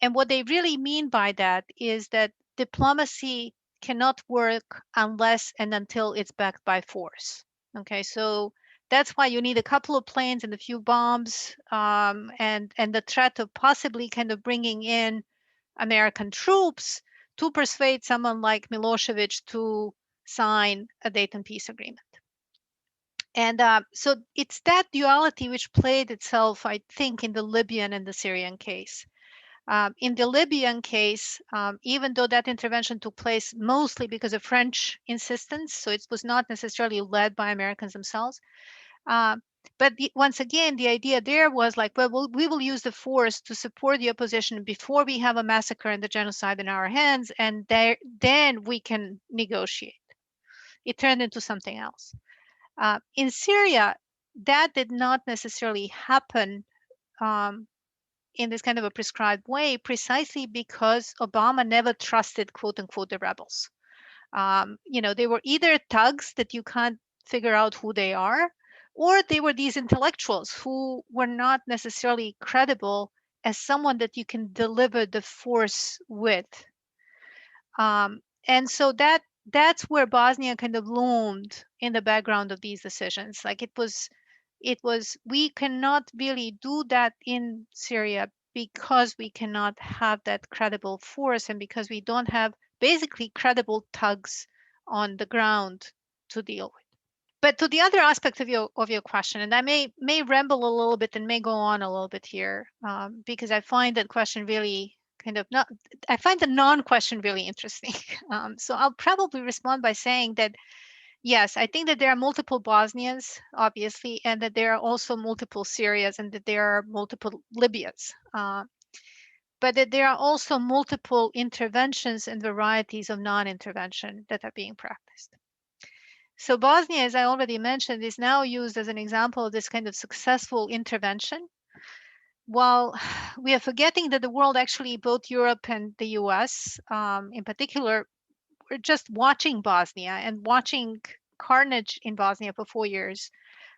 And what they really mean by that is that diplomacy cannot work unless and until it's backed by force. Okay, so that's why you need a couple of planes and a few bombs, and the threat of possibly kind of bringing in American troops to persuade someone like Milosevic to sign a Dayton peace agreement. And so it's that duality which played itself, I think, in the Libyan and the Syrian case. In the Libyan case, even though that intervention took place mostly because of French insistence, so it was not necessarily led by Americans themselves. But once again, the idea there was like, well, we will use the force to support the opposition before we have a massacre and the genocide in our hands, and then we can negotiate. It turned into something else. In Syria, that did not necessarily happen in this kind of a prescribed way, precisely because Obama never trusted, quote unquote, the rebels. They were either thugs that you can't figure out who they are, or they were these intellectuals who were not necessarily credible as someone that you can deliver the force with. And so that's where Bosnia kind of loomed in the background of these decisions. Like it was we cannot really do that in Syria because we cannot have that credible force and because we don't have basically credible thugs on the ground to deal with. But to the other aspect of your question, and I may ramble a little bit and may go on a little bit here, because I find that question really I find the non-question really interesting. So I'll probably respond by saying that yes, I think that there are multiple Bosnians, obviously, and that there are also multiple Syrias and that there are multiple Libyas. But that there are also multiple interventions and varieties of non-intervention that are being practiced. So Bosnia, as I already mentioned, is now used as an example of this kind of successful intervention. While we are forgetting that the world actually, both Europe and the US in particular, were just watching Bosnia and watching carnage in Bosnia for 4 years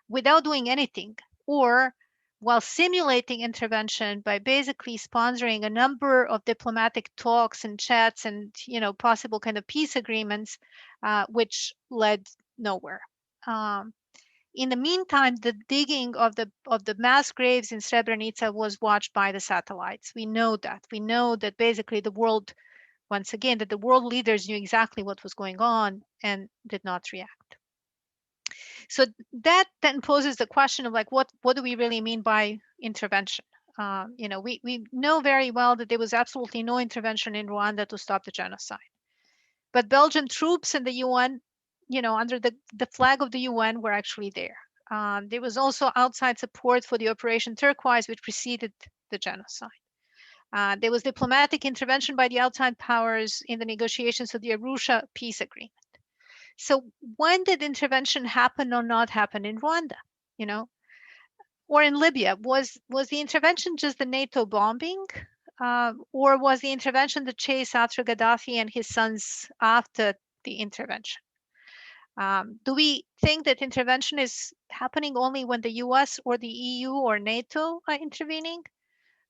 without doing anything, or while simulating intervention by basically sponsoring a number of diplomatic talks and chats and possible kind of peace agreements, which led nowhere. In the meantime, the digging of the mass graves in Srebrenica was watched by the satellites. We know that. We know that basically the world, once again, that the world leaders knew exactly what was going on and did not react. So that then poses the question of like, what do we really mean by intervention? We know very well that there was absolutely no intervention in Rwanda to stop the genocide. But Belgian troops and the UN, under the flag of the UN, were actually there. There was also outside support for the Operation Turquoise, which preceded the genocide. There was diplomatic intervention by the outside powers in the negotiations of the Arusha peace agreement. So when did intervention happen or not happen in Rwanda? Or in Libya? Was the intervention just the NATO bombing? Or was the intervention the chase after Gaddafi and his sons after the intervention? Do we think that intervention is happening only when the US or the EU or NATO are intervening?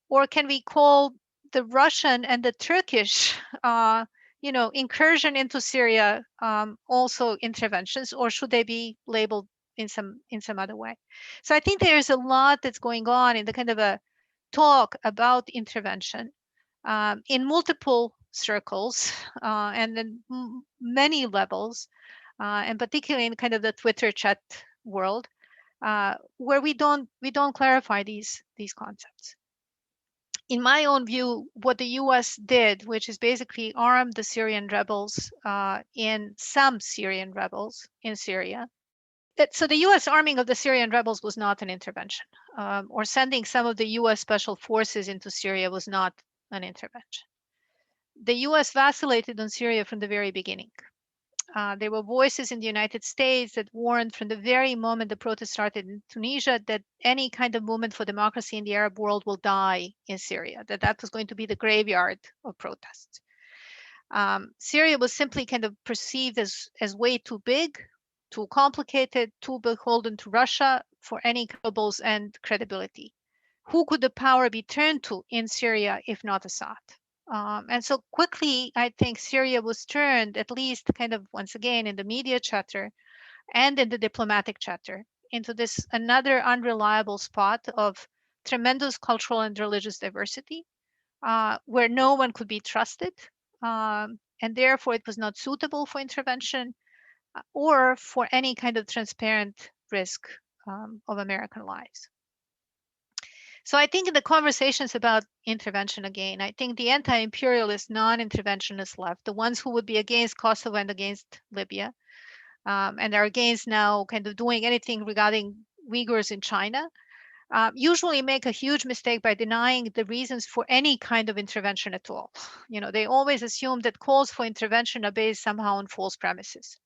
Or can we call the Russian and the Turkish, incursion into Syria also interventions, or should they be labeled in some other way? So I think there's a lot that's going on in the kind of a talk about intervention in multiple circles and then many levels, and particularly in kind of the Twitter chat world, where we don't clarify these concepts. In my own view, what the U.S. did, which is basically arm the Syrian rebels some Syrian rebels in Syria. So the U.S. arming of the Syrian rebels was not an intervention, or sending some of the U.S. special forces into Syria was not an intervention. The U.S. vacillated on Syria from the very beginning. There were voices in the United States that warned from the very moment the protests started in Tunisia that any kind of movement for democracy in the Arab world will die in Syria, that was going to be the graveyard of protests. Syria was simply kind of perceived as way too big, too complicated, too beholden to Russia for any troubles and credibility. Who could the power be turned to in Syria if not Assad? And so quickly, I think Syria was turned, at least kind of once again in the media chatter and in the diplomatic chatter, into this another unreliable spot of tremendous cultural and religious diversity, where no one could be trusted. And therefore, it was not suitable for intervention or for any kind of transparent risk of American lives. So I think in the conversations about intervention again, I think the anti-imperialist, non-interventionist left, the ones who would be against Kosovo and against Libya, and are against now kind of doing anything regarding Uyghurs in China, usually make a huge mistake by denying the reasons for any kind of intervention at all. They always assume that calls for intervention are based somehow on false premises.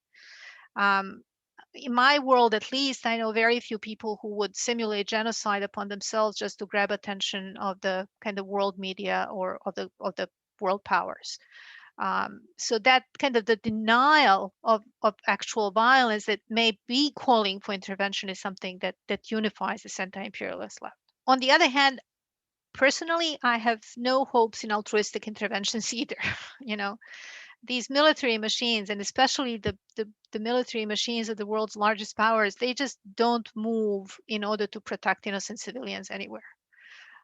In my world, at least, I know very few people who would simulate genocide upon themselves just to grab attention of the kind of world media or of the world powers. So that kind of the denial of actual violence that may be calling for intervention is something that unifies the anti-imperialist left. On the other hand, personally, I have no hopes in altruistic interventions either. These military machines, and especially the military machines of the world's largest powers, they just don't move in order to protect innocent civilians anywhere.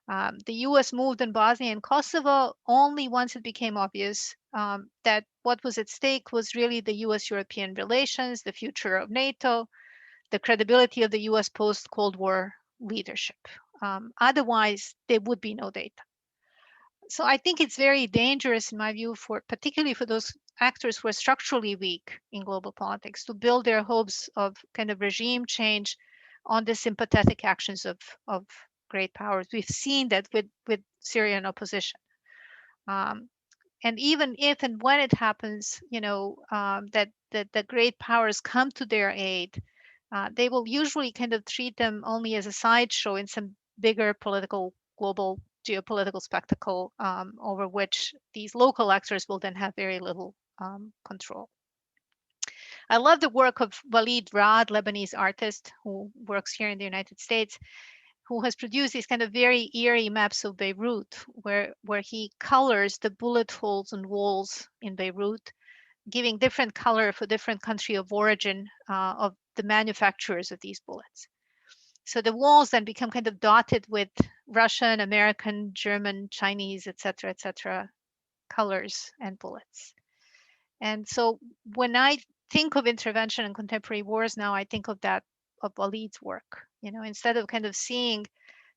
The US moved in Bosnia and Kosovo only once it became obvious that what was at stake was really the US-European relations, the future of NATO, the credibility of the US post-Cold War leadership. Otherwise, there would be no data. So I think it's very dangerous, in my view, particularly for those actors who are structurally weak in global politics, to build their hopes of kind of regime change on the sympathetic actions of great powers. We've seen that with Syrian opposition. And even if and when it happens, that the great powers come to their aid, they will usually kind of treat them only as a sideshow in some bigger political global geopolitical spectacle over which these local actors will then have very little control. I love the work of Walid Raad, Lebanese artist who works here in the United States, who has produced these kind of very eerie maps of Beirut, where he colors the bullet holes and walls in Beirut, giving different color for different country of origin of the manufacturers of these bullets. So the walls then become kind of dotted with Russian, American, German, Chinese, et cetera, colors and bullets. And so when I think of intervention in contemporary wars now, I think of that, of Walid's work, instead of kind of seeing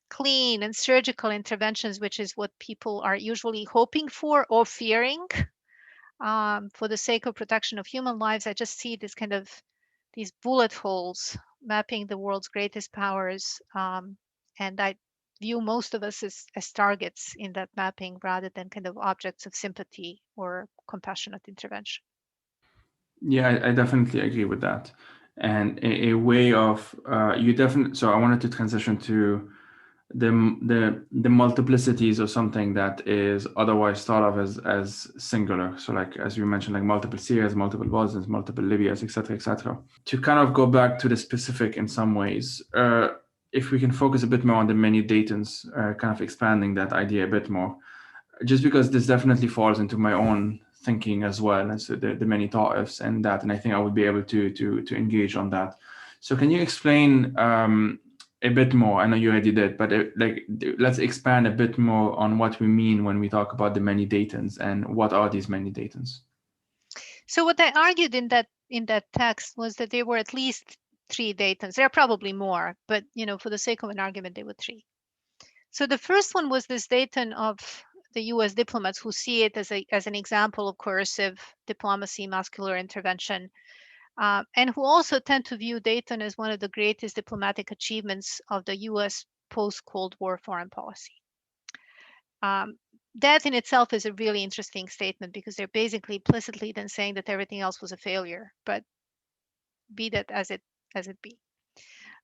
clean and surgical interventions, which is what people are usually hoping for or fearing for the sake of protection of human lives. I just see this kind of these bullet holes mapping the world's greatest powers. And I view most of us as targets in that mapping rather than kind of objects of sympathy or compassionate intervention. Yeah, I definitely agree with that. And a way of you definitely. So I wanted to transition to the multiplicities of something that is otherwise thought of as singular. So like as you mentioned, like multiple Syrias, multiple Bosnians, multiple Libyas, etc., etc. To kind of go back to the specific in some ways, if we can focus a bit more on the many Daytons, kind of expanding that idea a bit more, just because this definitely falls into my own thinking as well as the many ta'ifs and that, and I think I would be able to engage on that. So can you explain a bit more? I know you already did, but let's expand a bit more on what we mean when we talk about the many Daytons and what are these many Daytons. So what I argued in that text was that there were at least 3 Daytons. There are probably more, but for the sake of an argument, there were 3. So the first one was this Dayton of the U.S. diplomats who see it as an example of coercive diplomacy, muscular intervention, and who also tend to view Dayton as one of the greatest diplomatic achievements of the U.S. post-Cold War foreign policy. That in itself is a really interesting statement because they're basically implicitly then saying that everything else was a failure, but be that as it be.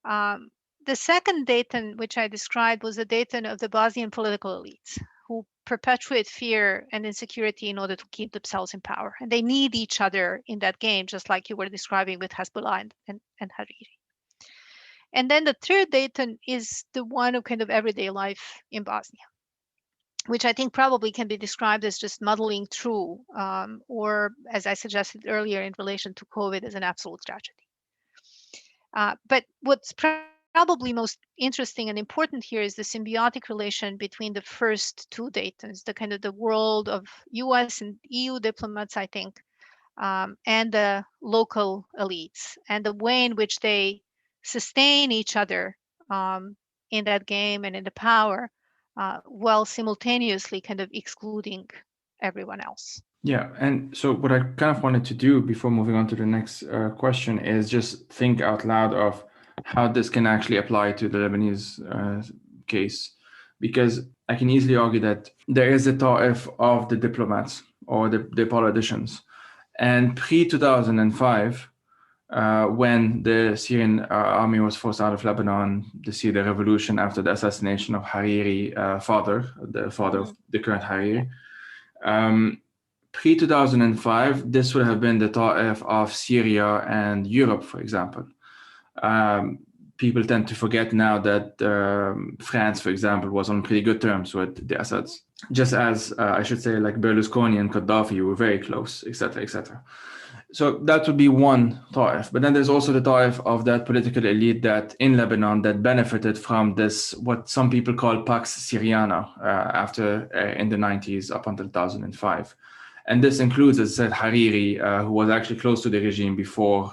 The second Dayton, which I described, was the Dayton of the Bosnian political elites who perpetuate fear and insecurity in order to keep themselves in power. And they need each other in that game, just like you were describing with Hezbollah and Hariri. And then the third Dayton is the one of kind of everyday life in Bosnia, which I think probably can be described as just muddling through, or as I suggested earlier in relation to COVID, as an absolute tragedy. But what's probably most interesting and important here is the symbiotic relation between the first 2 Daytons, the kind of the world of US and EU diplomats, I think, and the local elites, and the way in which they sustain each other in that game and in the power, while simultaneously kind of excluding everyone else. Yeah, and so what I kind of wanted to do before moving on to the next question is just think out loud of how this can actually apply to the Lebanese case, because I can easily argue that there is a ta'if of the diplomats or the politicians, and pre-2005, when the Syrian army was forced out of Lebanon, the Syrian revolution after the assassination of Hariri, the father of the current Hariri. Pre-2005, this would have been the ta'if of Syria and Europe, for example. People tend to forget now that France, for example, was on pretty good terms with the Assads. Just as, I should say, like Berlusconi and Gaddafi were very close, etc., etc. So that would be one ta'if. But then there's also the ta'if of that political elite that in Lebanon that benefited from this, what some people call Pax Syriana, after in the 90s up until 2005. And this includes, as I said, Hariri, who was actually close to the regime before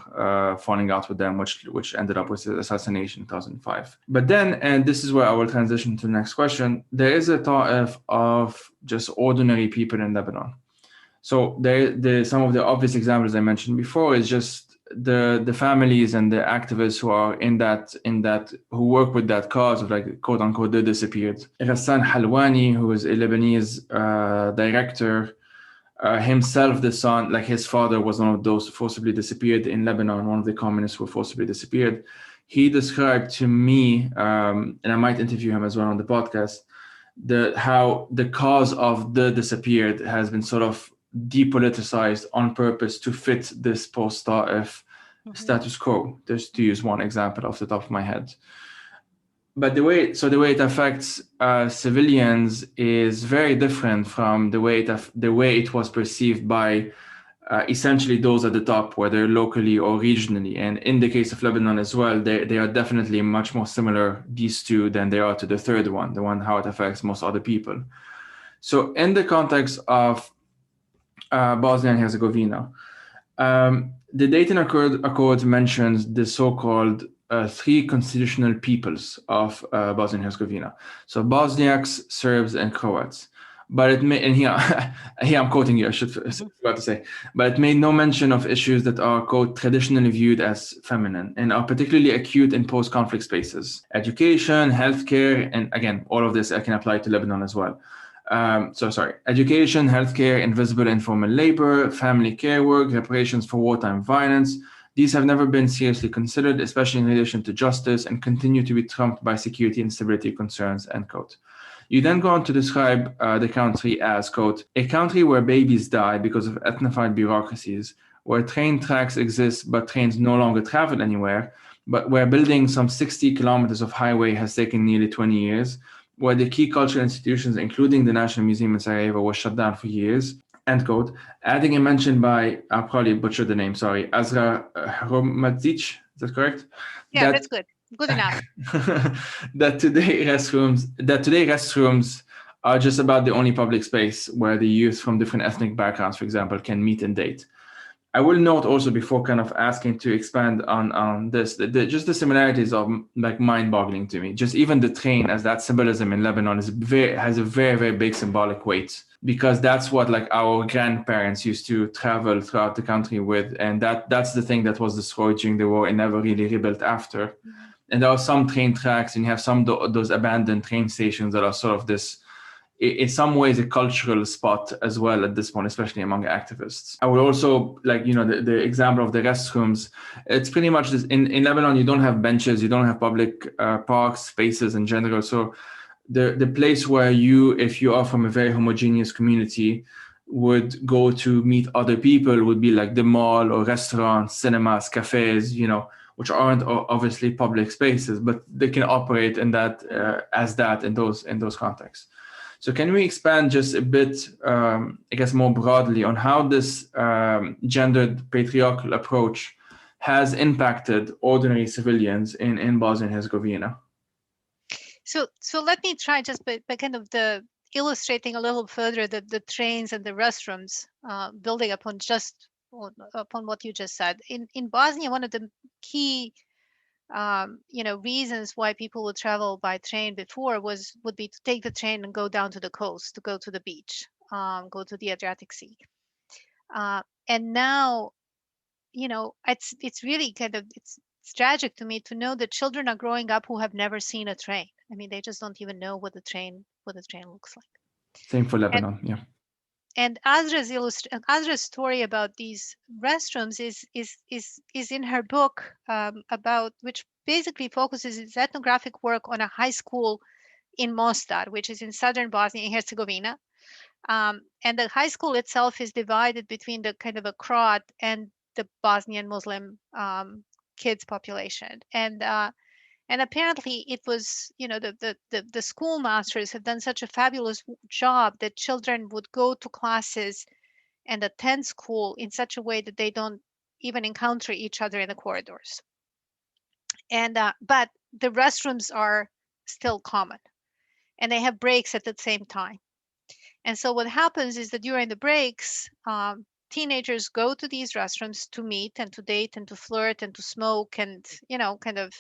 falling out with them, which ended up with his assassination in 2005. But then, and this is where I will transition to the next question, there is a ta'if of just ordinary people in Lebanon. So some of the obvious examples I mentioned before is just the families and the activists who are in that who work with that cause of, like, quote unquote, the disappeared. Ghassan Halwani, who is a Lebanese director, himself, the son, like his father was one of those forcibly disappeared in Lebanon, one of the communists who were forcibly disappeared. He described to me, and I might interview him as well on the podcast, how the cause of the disappeared has been sort of depoliticized on purpose to fit this post-Ta'if status quo, just to use one example off the top of my head. But the way it affects civilians is very different from the way it was perceived by essentially those at the top, whether locally or regionally. And in the case of Lebanon as well, they are definitely much more similar, these two, than they are to the third one, the one how it affects most other people. So in the context of Bosnia and Herzegovina, the Dayton Accords mentions the so-called three constitutional peoples of Bosnia and Herzegovina. So Bosniaks, Serbs, and Croats. But it may, and here, here I'm quoting you, I should forgot to say, but it made no mention of issues that are, quote, traditionally viewed as feminine and are particularly acute in post-conflict spaces. Education, healthcare, and again, all of this I can apply to Lebanon as well. Education, healthcare, invisible informal labor, family care work, reparations for wartime violence. These have never been seriously considered, especially in relation to justice, and continue to be trumped by security and stability concerns, end quote. You then go on to describe the country as, quote, a country where babies die because of ethnified bureaucracies, where train tracks exist but trains no longer travel anywhere, but where building some 60 kilometers of highway has taken nearly 20 years, where the key cultural institutions, including the National Museum in Sarajevo, was shut down for years, end quote, adding a mention by, I'll probably butcher the name, sorry, Azra Hozić, is that correct? Yeah, that's good. Good enough. that today restrooms are just about the only public space where the youth from different ethnic backgrounds, for example, can meet and date. I will note also, before kind of asking to expand on this, just the similarities are like mind-boggling to me. Just even the train as that symbolism in Lebanon has a very, very big symbolic weight, because that's what like our grandparents used to travel throughout the country with, and that's the thing that was destroyed during the war and never really rebuilt after. Mm-hmm. And there are some train tracks, and you have some those abandoned train stations that are sort of this, in some ways, a cultural spot as well at this point, especially among activists. I would also, like, the example of the restrooms, it's pretty much this. In Lebanon, you don't have benches, you don't have public parks, spaces in general. So the place where if you are from a very homogeneous community, would go to meet other people would be like the mall or restaurants, cinemas, cafes, which aren't obviously public spaces, but they can operate in that in those contexts. So can we expand just a bit, I guess more broadly, on how this gendered patriarchal approach has impacted ordinary civilians in Bosnia and Herzegovina? So let me try just by kind of illustrating a little further the trains and the restrooms, building upon what you just said. In Bosnia, one of the key reasons why people would travel by train before would be to take the train and go down to the coast, to go to the beach, go to the Adriatic Sea. And now, it's really kind of, it's tragic to me to know that children are growing up who have never seen a train. I mean, they just don't even know what the train looks like. Same for Lebanon, yeah. And Azra's story about these restrooms is in her book, about which basically focuses its ethnographic work on a high school in Mostar, which is in southern Bosnia and Herzegovina. And the high school itself is divided between the kind of a Croat and the Bosnian Muslim kids population. And apparently it was, the schoolmasters have done such a fabulous job that children would go to classes and attend school in such a way that they don't even encounter each other in the corridors. And but the restrooms are still common, and they have breaks at the same time. And so what happens is that during the breaks, teenagers go to these restrooms to meet and to date and to flirt and to smoke and, kind of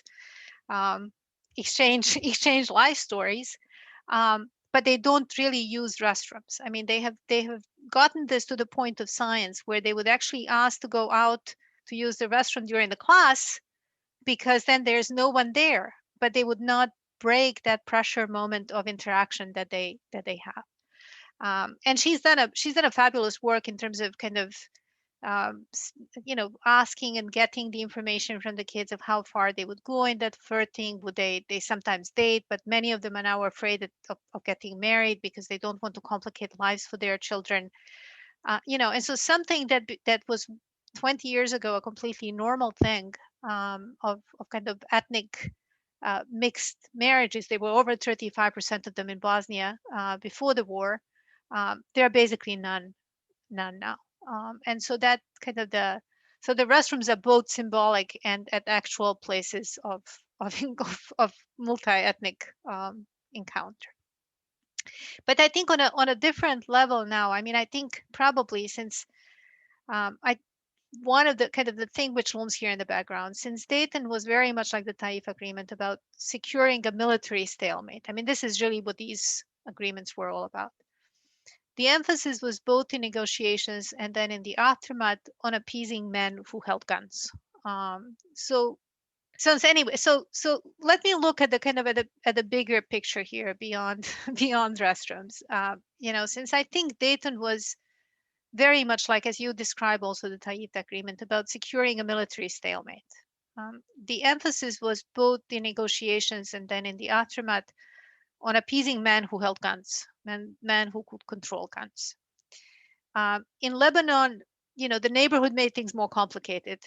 exchange life stories, but they don't really use restrooms. I mean, they have gotten this to the point of science where they would actually ask to go out to use the restroom during the class, because then there's no one there, but they would not break that pressure moment of interaction that they have. And she's done a fabulous work in terms of kind of asking and getting the information from the kids of how far they would go in that flirting. Would they sometimes date, but many of them are now afraid of getting married because they don't want to complicate lives for their children. And so something that was 20 years ago a completely normal thing, of kind of ethnic mixed marriages. There were over 35% of them in Bosnia before the war. There are basically none now. And so that kind of the restrooms are both symbolic and at actual places of multi-ethnic encounter. But I think on a different level now, I mean, I think probably since one of the kind of the thing which looms here in the background, since Dayton was very much like the Taif Agreement about securing a military stalemate. I mean, this is really what these agreements were all about. The emphasis was both in negotiations and then in the aftermath on appeasing men who held guns. So anyway, so let me look at the kind of at the bigger picture here beyond beyond restrooms. Since I think Dayton was very much like, as you describe also the Taif Agreement, about securing a military stalemate. The emphasis was both in negotiations and then in the aftermath on appeasing men who held guns, men who could control guns. In Lebanon, the neighborhood made things more complicated.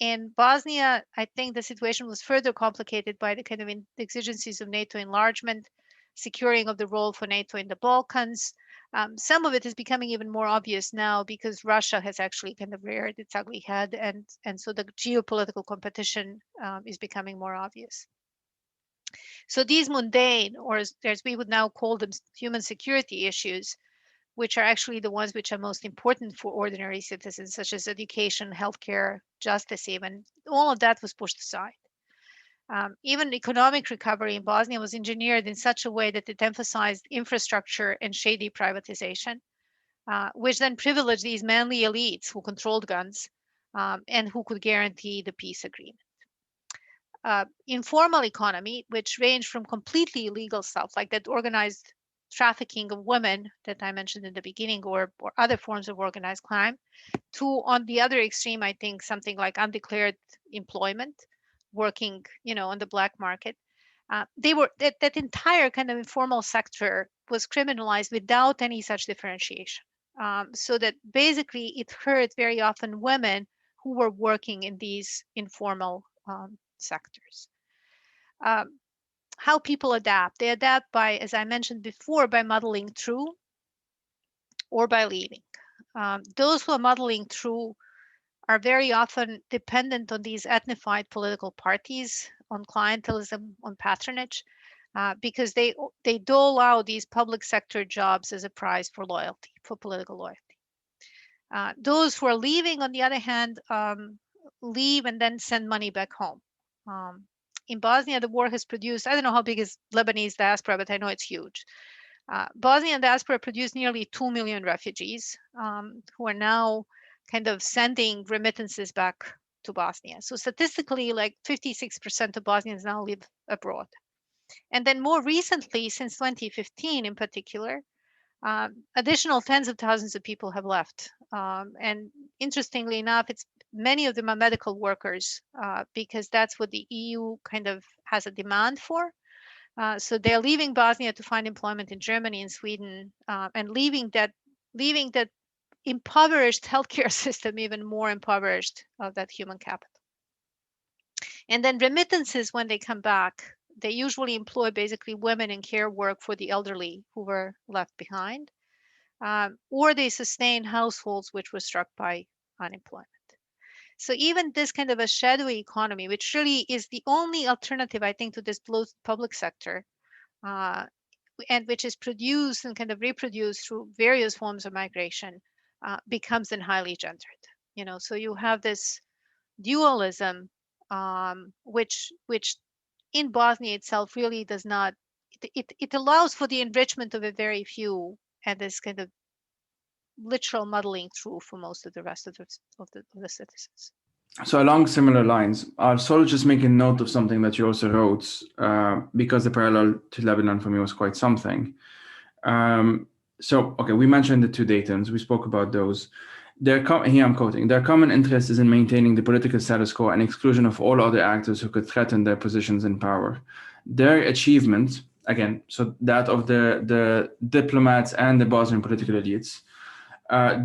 In Bosnia, I think the situation was further complicated by the kind of exigencies of NATO enlargement, securing of the role for NATO in the Balkans. Some of it is becoming even more obvious now because Russia has actually kind of reared its ugly head, and so the geopolitical competition is becoming more obvious. So these mundane, or as we would now call them, human security issues, which are actually the ones which are most important for ordinary citizens, such as education, healthcare, justice even, all of that was pushed aside. Even economic recovery in Bosnia was engineered in such a way that it emphasized infrastructure and shady privatization, which then privileged these manly elites who controlled guns and who could guarantee the peace agreement. Informal economy, which ranged from completely illegal stuff like that organized trafficking of women that I mentioned in the beginning, or other forms of organized crime, to, on the other extreme, I think something like undeclared employment, working, on the black market. That entire kind of informal sector was criminalized without any such differentiation. So that basically it hurt very often women who were working in these informal sectors. How people adapt. They adapt by, as I mentioned before, by muddling through or by leaving. Those who are muddling through are very often dependent on these ethnified political parties, on clientelism, on patronage, because they dole out these public sector jobs as a prize for loyalty, for political loyalty. Those who are leaving, on the other hand, leave and then send money back home. In Bosnia, the war has produced, I don't know how big is Lebanese diaspora, but I know it's huge. Bosnian diaspora produced nearly 2 million refugees who are now kind of sending remittances back to Bosnia. So statistically, like 56% of Bosnians now live abroad. And then more recently, since 2015 in particular, additional tens of thousands of people have left. And interestingly enough, many of them are medical workers because that's what the EU kind of has a demand for. So they're leaving Bosnia to find employment in Germany and Sweden, and leaving that impoverished healthcare system even more impoverished of that human capital. And then remittances, when they come back, they usually employ basically women in care work for the elderly who were left behind, or they sustain households which were struck by unemployment. So even this kind of a shadowy economy, which really is the only alternative, I think, to this public sector, and which is produced and kind of reproduced through various forms of migration, becomes then highly gendered. So you have this dualism, which in Bosnia itself really does not. It allows for the enrichment of a very few and this kind of literal muddling through for most of the rest of the citizens. So along similar lines, I'll sort of just make a note of something that you also wrote, because the parallel to Lebanon for me was quite something. So, okay, we mentioned the two Daytons. We spoke about those. Here I'm quoting, their common interest is in maintaining the political status quo and exclusion of all other actors who could threaten their positions in power. Their achievement, again, so that of the diplomats and the Bosnian political elites,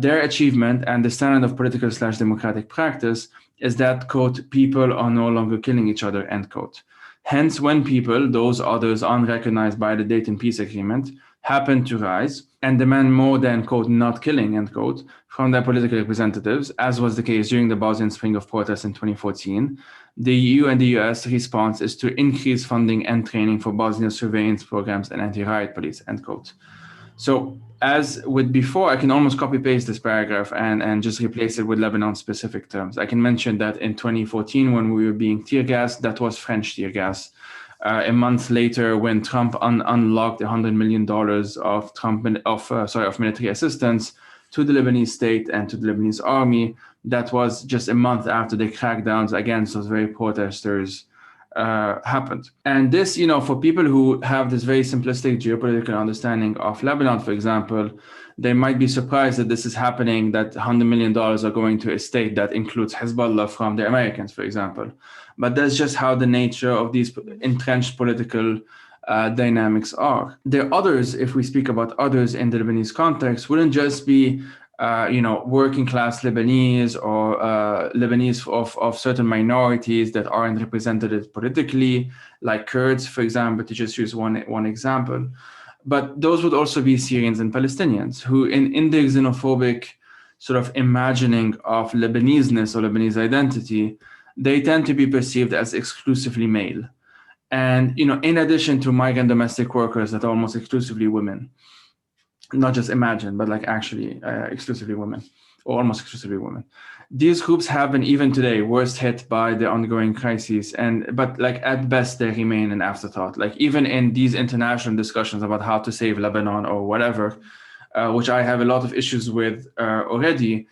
their achievement and the standard of political/democratic practice is that, quote, people are no longer killing each other, end quote. Hence, when people, those others unrecognized by the Dayton Peace Agreement, happened to rise and demand more than, quote, not killing, end quote, from their political representatives, as was the case during the Bosnian spring of protests in 2014, the EU and the US response is to increase funding and training for Bosnian surveillance programs and anti-riot police, end quote. So as with before, I can almost copy paste this paragraph and just replace it with Lebanon specific terms. I can mention that in 2014, when we were being tear gassed, that was French tear gas. A month later, when Trump unlocked $100 million of military assistance to the Lebanese state and to the Lebanese army, that was just a month after the crackdowns against those very protesters happened. And this, for people who have this very simplistic geopolitical understanding of Lebanon, for example, they might be surprised that this is happening, that $100 million are going to a state that includes Hezbollah from the Americans, for example. But that's just how the nature of these entrenched political dynamics are. The others, if we speak about others in the Lebanese context, wouldn't just be working class Lebanese or Lebanese of certain minorities that aren't represented politically, like Kurds, for example, to just use one example. But those would also be Syrians and Palestinians who in their xenophobic sort of imagining of Lebaneseness or Lebanese identity, they tend to be perceived as exclusively male. And, in addition to migrant domestic workers that are almost exclusively women, not just imagine, but like actually exclusively women or almost exclusively women. These groups have been even today worst hit by the ongoing crises, but like at best they remain an afterthought. Like even in these international discussions about how to save Lebanon or whatever, which I have a lot of issues with already,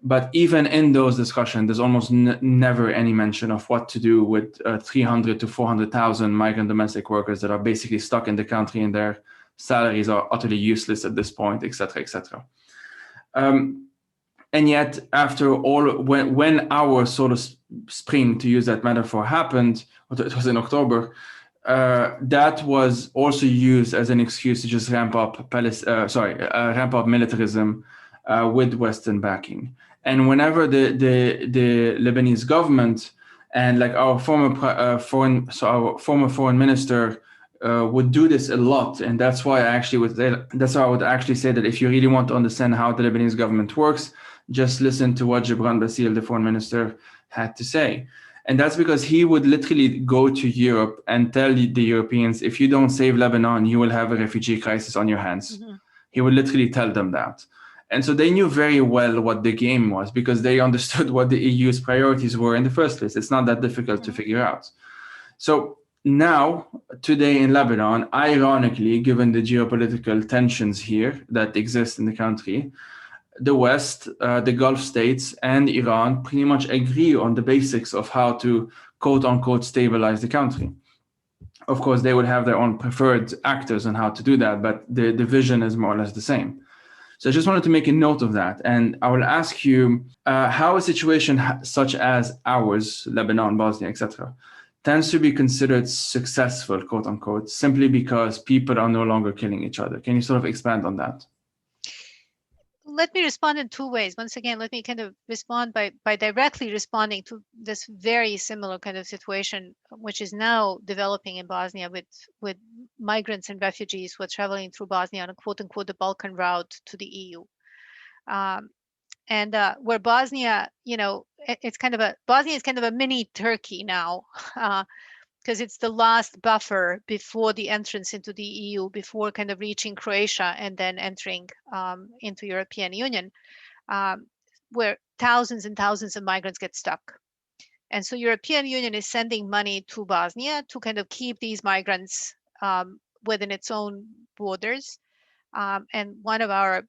but even in those discussions, there's almost never any mention of what to do with 300 to 400,000 migrant domestic workers that are basically stuck in the country and their salaries are utterly useless at this point, et cetera, et cetera. And yet, after all, when our sort of spring, to use that metaphor, happened, it was in October, that was also used as an excuse to just ramp up militarism with Western backing. And whenever the Lebanese government and like our former foreign minister would do this a lot, and that's why I would actually say that if you really want to understand how the Lebanese government works, just listen to what Gibran Bassil, the foreign minister, had to say. And that's because he would literally go to Europe and tell the Europeans, if you don't save Lebanon, you will have a refugee crisis on your hands. Mm-hmm. He would literally tell them that. And so they knew very well what the game was because they understood what the EU's priorities were in the first place. It's not that difficult to figure out. So now, today in Lebanon, ironically, given the geopolitical tensions here that exist in the country, the West, the Gulf states, and Iran pretty much agree on the basics of how to, quote unquote, stabilize the country. Of course, they would have their own preferred actors on how to do that, but the vision is more or less the same. So I just wanted to make a note of that. And I will ask you how a situation such as ours, Lebanon, Bosnia, etc., tends to be considered successful, quote unquote, simply because people are no longer killing each other. Can you sort of expand on that? Let me respond in two ways. Once again, let me kind of respond by directly responding to this very similar kind of situation, which is now developing in Bosnia with migrants and refugees who are traveling through Bosnia on a quote unquote the Balkan route to the EU. And where Bosnia, Bosnia is kind of a mini Turkey now, because it's the last buffer before the entrance into the EU, before kind of reaching Croatia and then entering into European Union, where thousands and thousands of migrants get stuck. And so European Union is sending money to Bosnia to kind of keep these migrants within its own borders. And one of our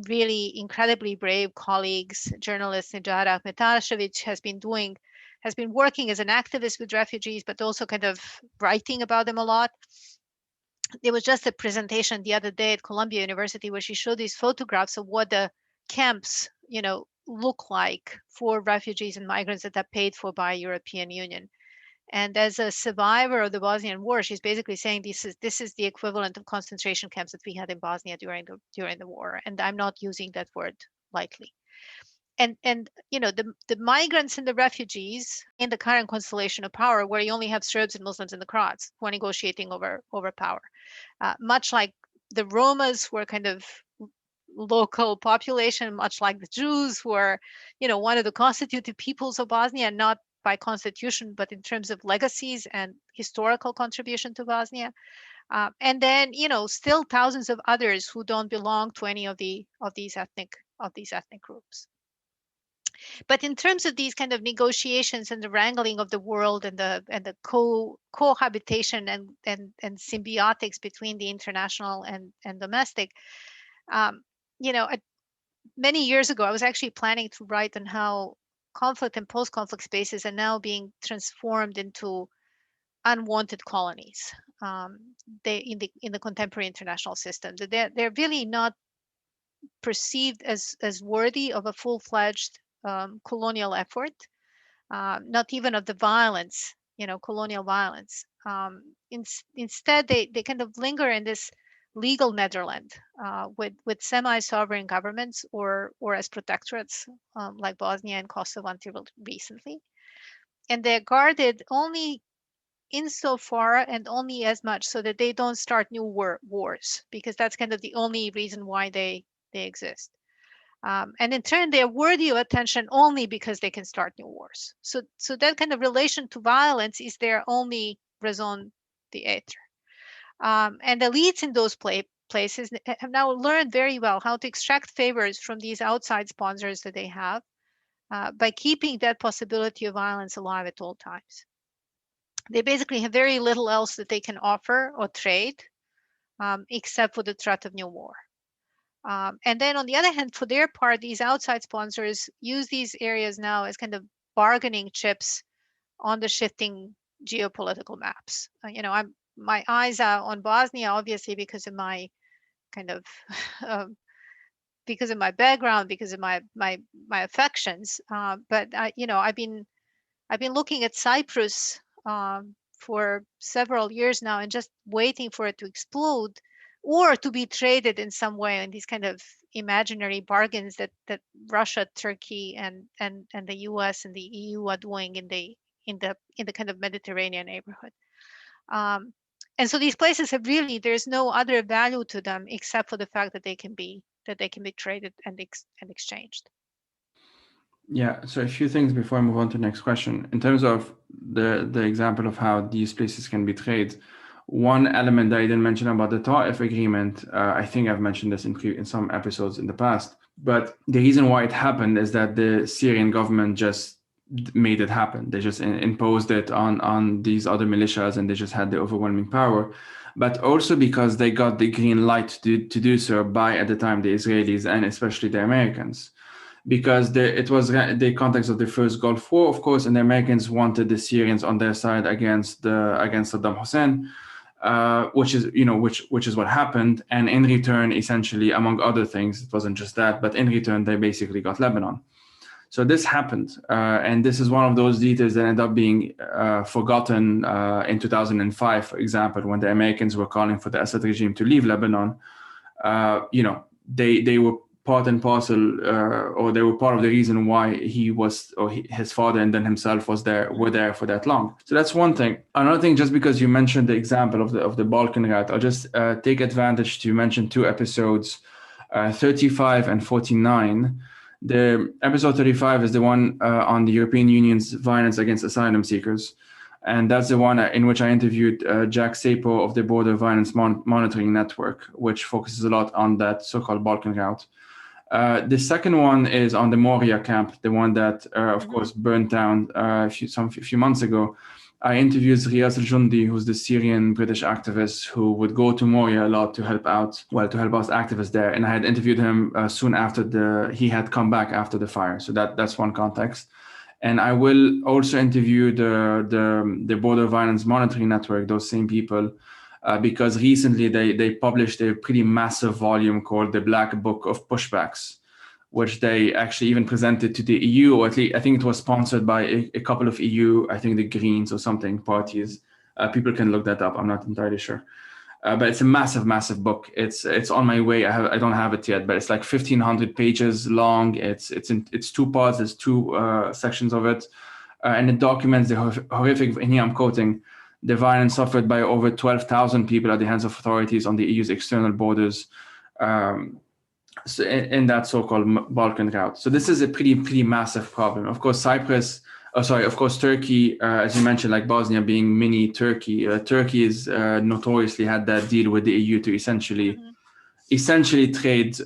really incredibly brave colleagues, journalist Nijara Ahmetašević, has been working as an activist with refugees, but also kind of writing about them a lot. There was just a presentation the other day at Columbia University where she showed these photographs of what the camps, look like for refugees and migrants that are paid for by European Union. And as a survivor of the Bosnian War, she's basically saying this is the equivalent of concentration camps that we had in Bosnia during the war. And I'm not using that word lightly. And the migrants and the refugees in the current constellation of power, where you only have Serbs and Muslims and the Croats who are negotiating over power, much like The Romas were kind of local population, much like the Jews, who are, one of the constitutive peoples of Bosnia, not by constitution, but in terms of legacies and historical contribution to Bosnia. And then, still thousands of others who don't belong to any of these ethnic groups. But in terms of these kind of negotiations and the wrangling of the world and the cohabitation and symbiotics between the international and domestic, many years ago, I was actually planning to write on how conflict and post-conflict spaces are now being transformed into unwanted colonies. They in the contemporary international system. They're really not perceived as worthy of a full-fledged colonial effort, not even of the violence, colonial violence. Instead, they kind of linger in this legal Netherland with semi-sovereign governments or as protectorates like Bosnia and Kosovo until recently. And they're guarded only insofar and only as much so that they don't start new wars, because that's kind of the only reason why they exist. And in turn, they're worthy of attention only because they can start new wars. So that kind of relation to violence is their only raison d'etre. And elites in those places have now learned very well how to extract favors from these outside sponsors that they have by keeping that possibility of violence alive at all times. They basically have very little else that they can offer or trade except for the threat of new war. And then on the other hand, for their part, these outside sponsors use these areas now as kind of bargaining chips on the shifting geopolitical maps. My eyes are on Bosnia, obviously, because of my kind of because of my background, because of my affections. But I've been looking at Cyprus for several years now and just waiting for it to explode or to be traded in some way in these kind of imaginary bargains that Russia, Turkey, and the US and the EU are doing in the kind of Mediterranean neighborhood. And so these places have really, there's no other value to them except for the fact that they can be traded and exchanged. Yeah, so a few things before I move on to the next question. In terms of the example of how these places can be traded, one element that I didn't mention about the Ta'if agreement, I think I've mentioned this in some episodes in the past, but the reason why it happened is that the Syrian government just made it happen. They just imposed it on these other militias, and they just had the overwhelming power. But also because they got the green light to do so by, at the time, the Israelis and especially the Americans. Because it was the context of the first Gulf War, of course, and the Americans wanted the Syrians on their side against Saddam Hussein, which is what happened. And in return, essentially, among other things, it wasn't just that, but in return, they basically got Lebanon. So this happened, and this is one of those details that ended up being forgotten in 2005, for example, when the Americans were calling for the Assad regime to leave Lebanon. They were part and parcel, or they were part of the reason why his father and then himself were there for that long. So that's one thing. Another thing, just because you mentioned the example of the Balkan route, I'll just take advantage to mention two episodes, 35 and 49. The episode 35 is the one on the European Union's violence against asylum seekers. And that's the one in which I interviewed Jack Sapo of the Border Violence Monitoring Network, which focuses a lot on that so-called Balkan route. The second one is on the Moria camp, the one that, of course, burned down a few months ago. I interviewed Riaz Al-Jundi, who's the Syrian British activist who would go to Moria a lot to help us activists there. And I had interviewed him soon after he had come back after the fire. So that's one context. And I will also interview the Border Violence Monitoring Network, those same people, because recently they published a pretty massive volume called The Black Book of Pushbacks, which they actually even presented to the EU, or at least I think it was sponsored by a couple of EU, I think the Greens or something parties. People can look that up. I'm not entirely sure. But it's a massive, massive book. It's on my way. I don't have it yet, but it's like 1,500 pages long. It's two parts. There's two sections of it. And it documents the horrific, and here I'm quoting, the violence suffered by over 12,000 people at the hands of authorities on the EU's external borders, so in that so-called Balkan route. So this is a pretty massive problem. Of course, Turkey, as you mentioned, like Bosnia being mini Turkey. Turkey is notoriously had that deal with the EU to essentially trade.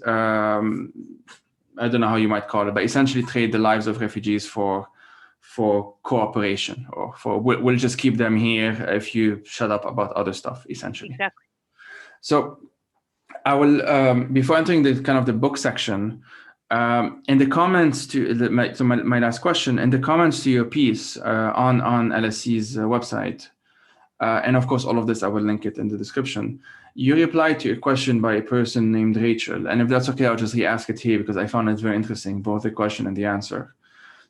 I don't know how you might call it, but essentially trade the lives of refugees for cooperation, or for we'll just keep them here if you shut up about other stuff, essentially. Exactly. So I will, before entering the kind of the book section, in the comments to my last question, in the comments to your piece on LSE's website, and of course all of this I will link it in the description, you replied to a question by a person named Rachel, and if that's okay, I'll just re-ask it here because I found it very interesting, both the question and the answer.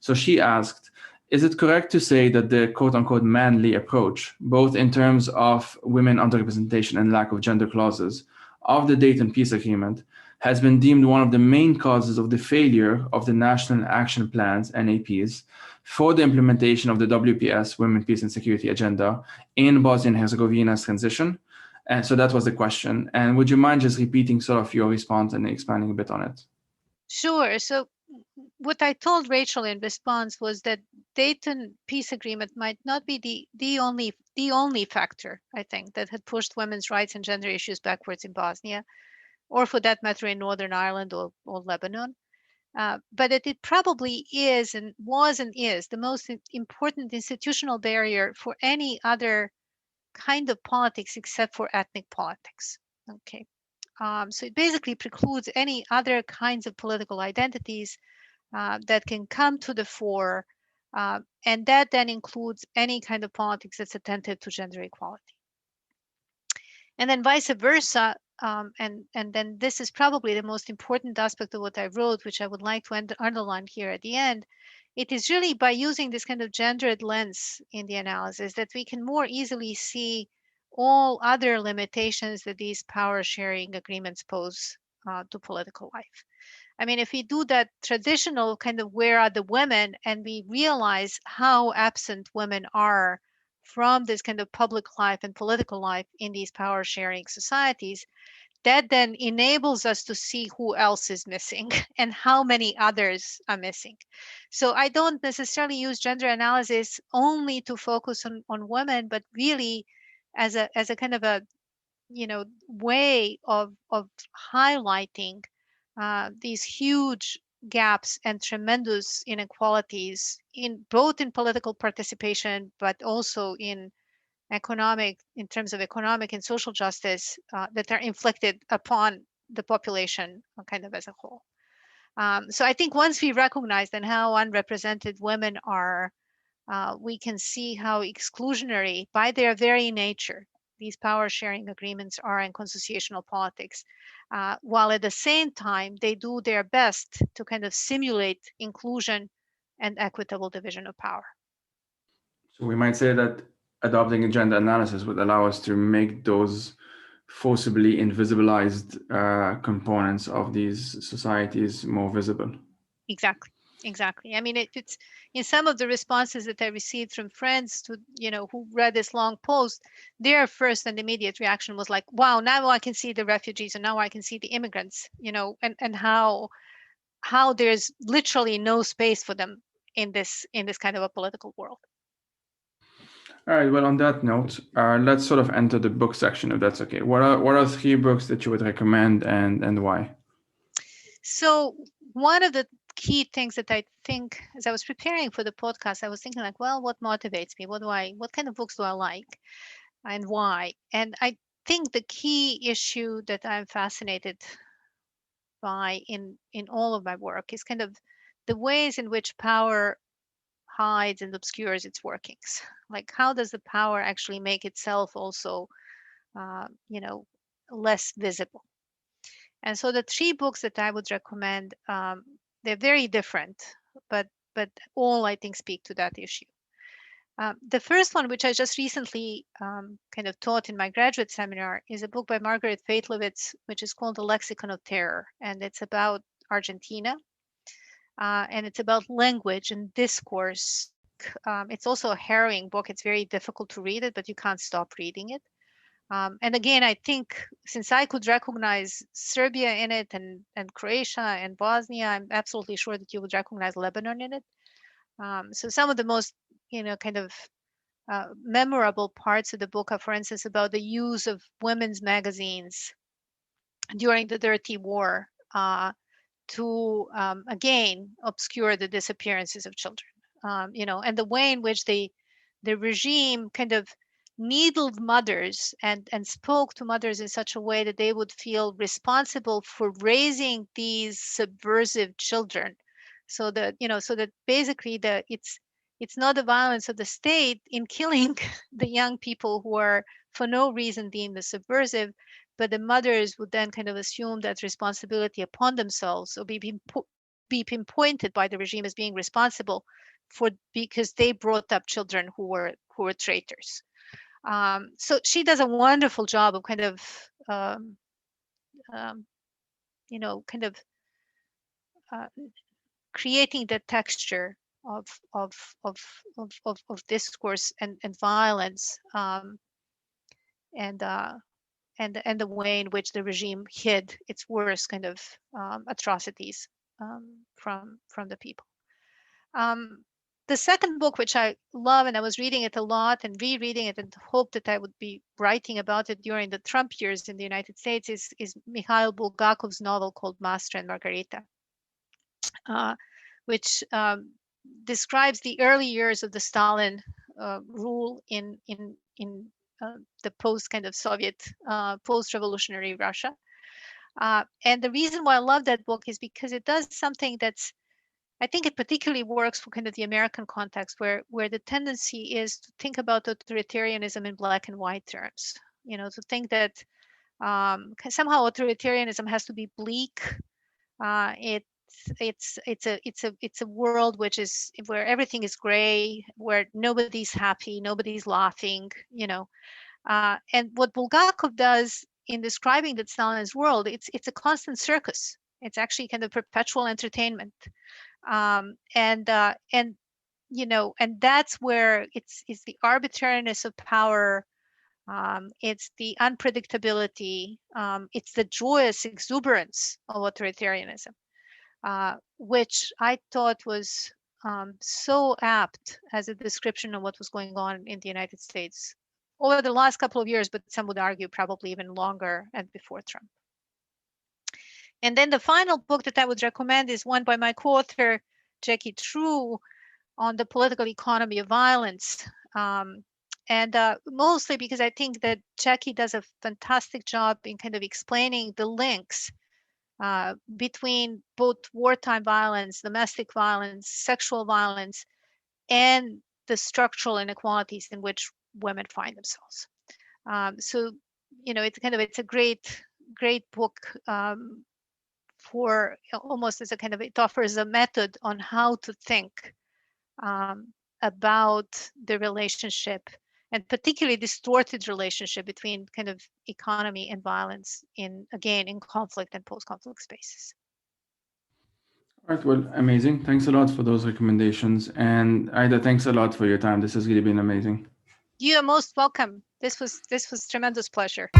So she asked, is it correct to say that the quote-unquote manly approach, both in terms of women underrepresentation and lack of gender clauses, of the Dayton Peace Agreement has been deemed one of the main causes of the failure of the National Action Plans, NAPs, for the implementation of the WPS, Women, Peace and Security Agenda, in Bosnia and Herzegovina's transition? And so that was the question. And would you mind just repeating sort of your response and expanding a bit on it? Sure. So what I told Rachel in response was that Dayton Peace Agreement might not be the only factor, I think, that had pushed women's rights and gender issues backwards in Bosnia, or for that matter in Northern Ireland or Lebanon. But it probably is and was and is the most important institutional barrier for any other kind of politics except for ethnic politics. Okay. So it basically precludes any other kinds of political identities that can come to the fore, and that then includes any kind of politics that's attentive to gender equality. And then vice versa, and then this is probably the most important aspect of what I wrote, which I would like to underline here at the end. It is really by using this kind of gendered lens in the analysis that we can more easily see all other limitations that these power sharing agreements pose to political life. I mean, if we do that traditional kind of where are the women, and we realize how absent women are from this kind of public life and political life in these power sharing societies, that then enables us to see who else is missing and how many others are missing. So I don't necessarily use gender analysis only to focus on women, but really as a kind of a way of highlighting these huge gaps and tremendous inequalities in both in political participation, but also in terms of economic and social justice that are inflicted upon the population kind of as a whole. So I think once we recognize then how unrepresented women are, we can see how exclusionary by their very nature these power sharing agreements are in consociational politics, while at the same time they do their best to kind of simulate inclusion and equitable division of power. So we might say that adopting a gender analysis would allow us to make those forcibly invisibilized components of these societies more visible. Exactly. I mean, it's in some of the responses that I received from friends to, who read this long post, their first and immediate reaction was like, wow, now I can see the refugees and now I can see the immigrants, and how there's literally no space for them in this kind of a political world. All right. Well, on that note, let's sort of enter the book section, if that's okay. What are 3 books that you would recommend, and why? So one of the key things that I think, as I was preparing for the podcast, I was thinking like, well, what motivates me? What kind of books do I like, and why? And I think the key issue that I'm fascinated by in all of my work is kind of the ways in which power hides and obscures its workings. Like, how does the power actually make itself also, less visible? And so the 3 books that I would recommend, they're very different, but all I think speak to that issue. The first one, which I just recently kind of taught in my graduate seminar, is a book by Margaret Feitlowitz, which is called The Lexicon of Terror, and it's about Argentina, and it's about language and discourse it's also a harrowing book. It's very difficult to read it, but you can't stop reading it. And again, I think since I could recognize Serbia in it and Croatia and Bosnia, I'm absolutely sure that you would recognize Lebanon in it. So some of the most, kind of memorable parts of the book are, for instance, about the use of women's magazines during the Dirty War to, again, obscure the disappearances of children. And the way in which the regime kind of needled mothers and spoke to mothers in such a way that they would feel responsible for raising these subversive children, so that basically it's not the violence of the state in killing the young people who are for no reason deemed as subversive, but the mothers would then kind of assume that responsibility upon themselves, or be pinpointed by the regime as being responsible because they brought up children who were traitors. So she does a wonderful job of kind of creating the texture of discourse and violence, and the way in which the regime hid its worst kind of atrocities from the people. The second book, which I love, and I was reading it a lot and rereading it and hoped that I would be writing about it during the Trump years in the United States, is Mikhail Bulgakov's novel called Master and Margarita, which describes the early years of the Stalin rule in the post kind of Soviet post-revolutionary Russia. And the reason why I love that book is because it does something that's, I think it particularly works for kind of the American context, where the tendency is to think about authoritarianism in black and white terms. To think that somehow authoritarianism has to be bleak. It's a world where everything is gray, where nobody's happy, nobody's laughing. And what Bulgakov does in describing that Stalin's world, it's a constant circus. It's actually kind of perpetual entertainment. And that's where it's the arbitrariness of power, it's the unpredictability, it's the joyous exuberance of authoritarianism, which I thought was so apt as a description of what was going on in the United States over the last couple of years, but some would argue probably even longer and before Trump. And then the final book that I would recommend is one by my co-author, Jackie True, on the political economy of violence. And mostly because I think that Jackie does a fantastic job in kind of explaining the links between both wartime violence, domestic violence, sexual violence, and the structural inequalities in which women find themselves. So, it's a great book for almost as a kind of, it offers a method on how to think about the relationship, and particularly distorted relationship between kind of economy and violence in conflict and post-conflict spaces. All right, well, amazing. Thanks a lot for those recommendations. And Aida, thanks a lot for your time. This has really been amazing. You are most welcome. This was tremendous pleasure.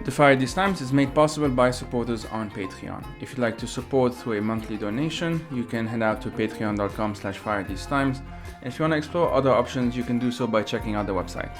The Fire These Times is made possible by supporters on Patreon. If you'd like to support through a monthly donation, you can head out to patreon.com/firethesetimes. And if you want to explore other options, you can do so by checking out the website.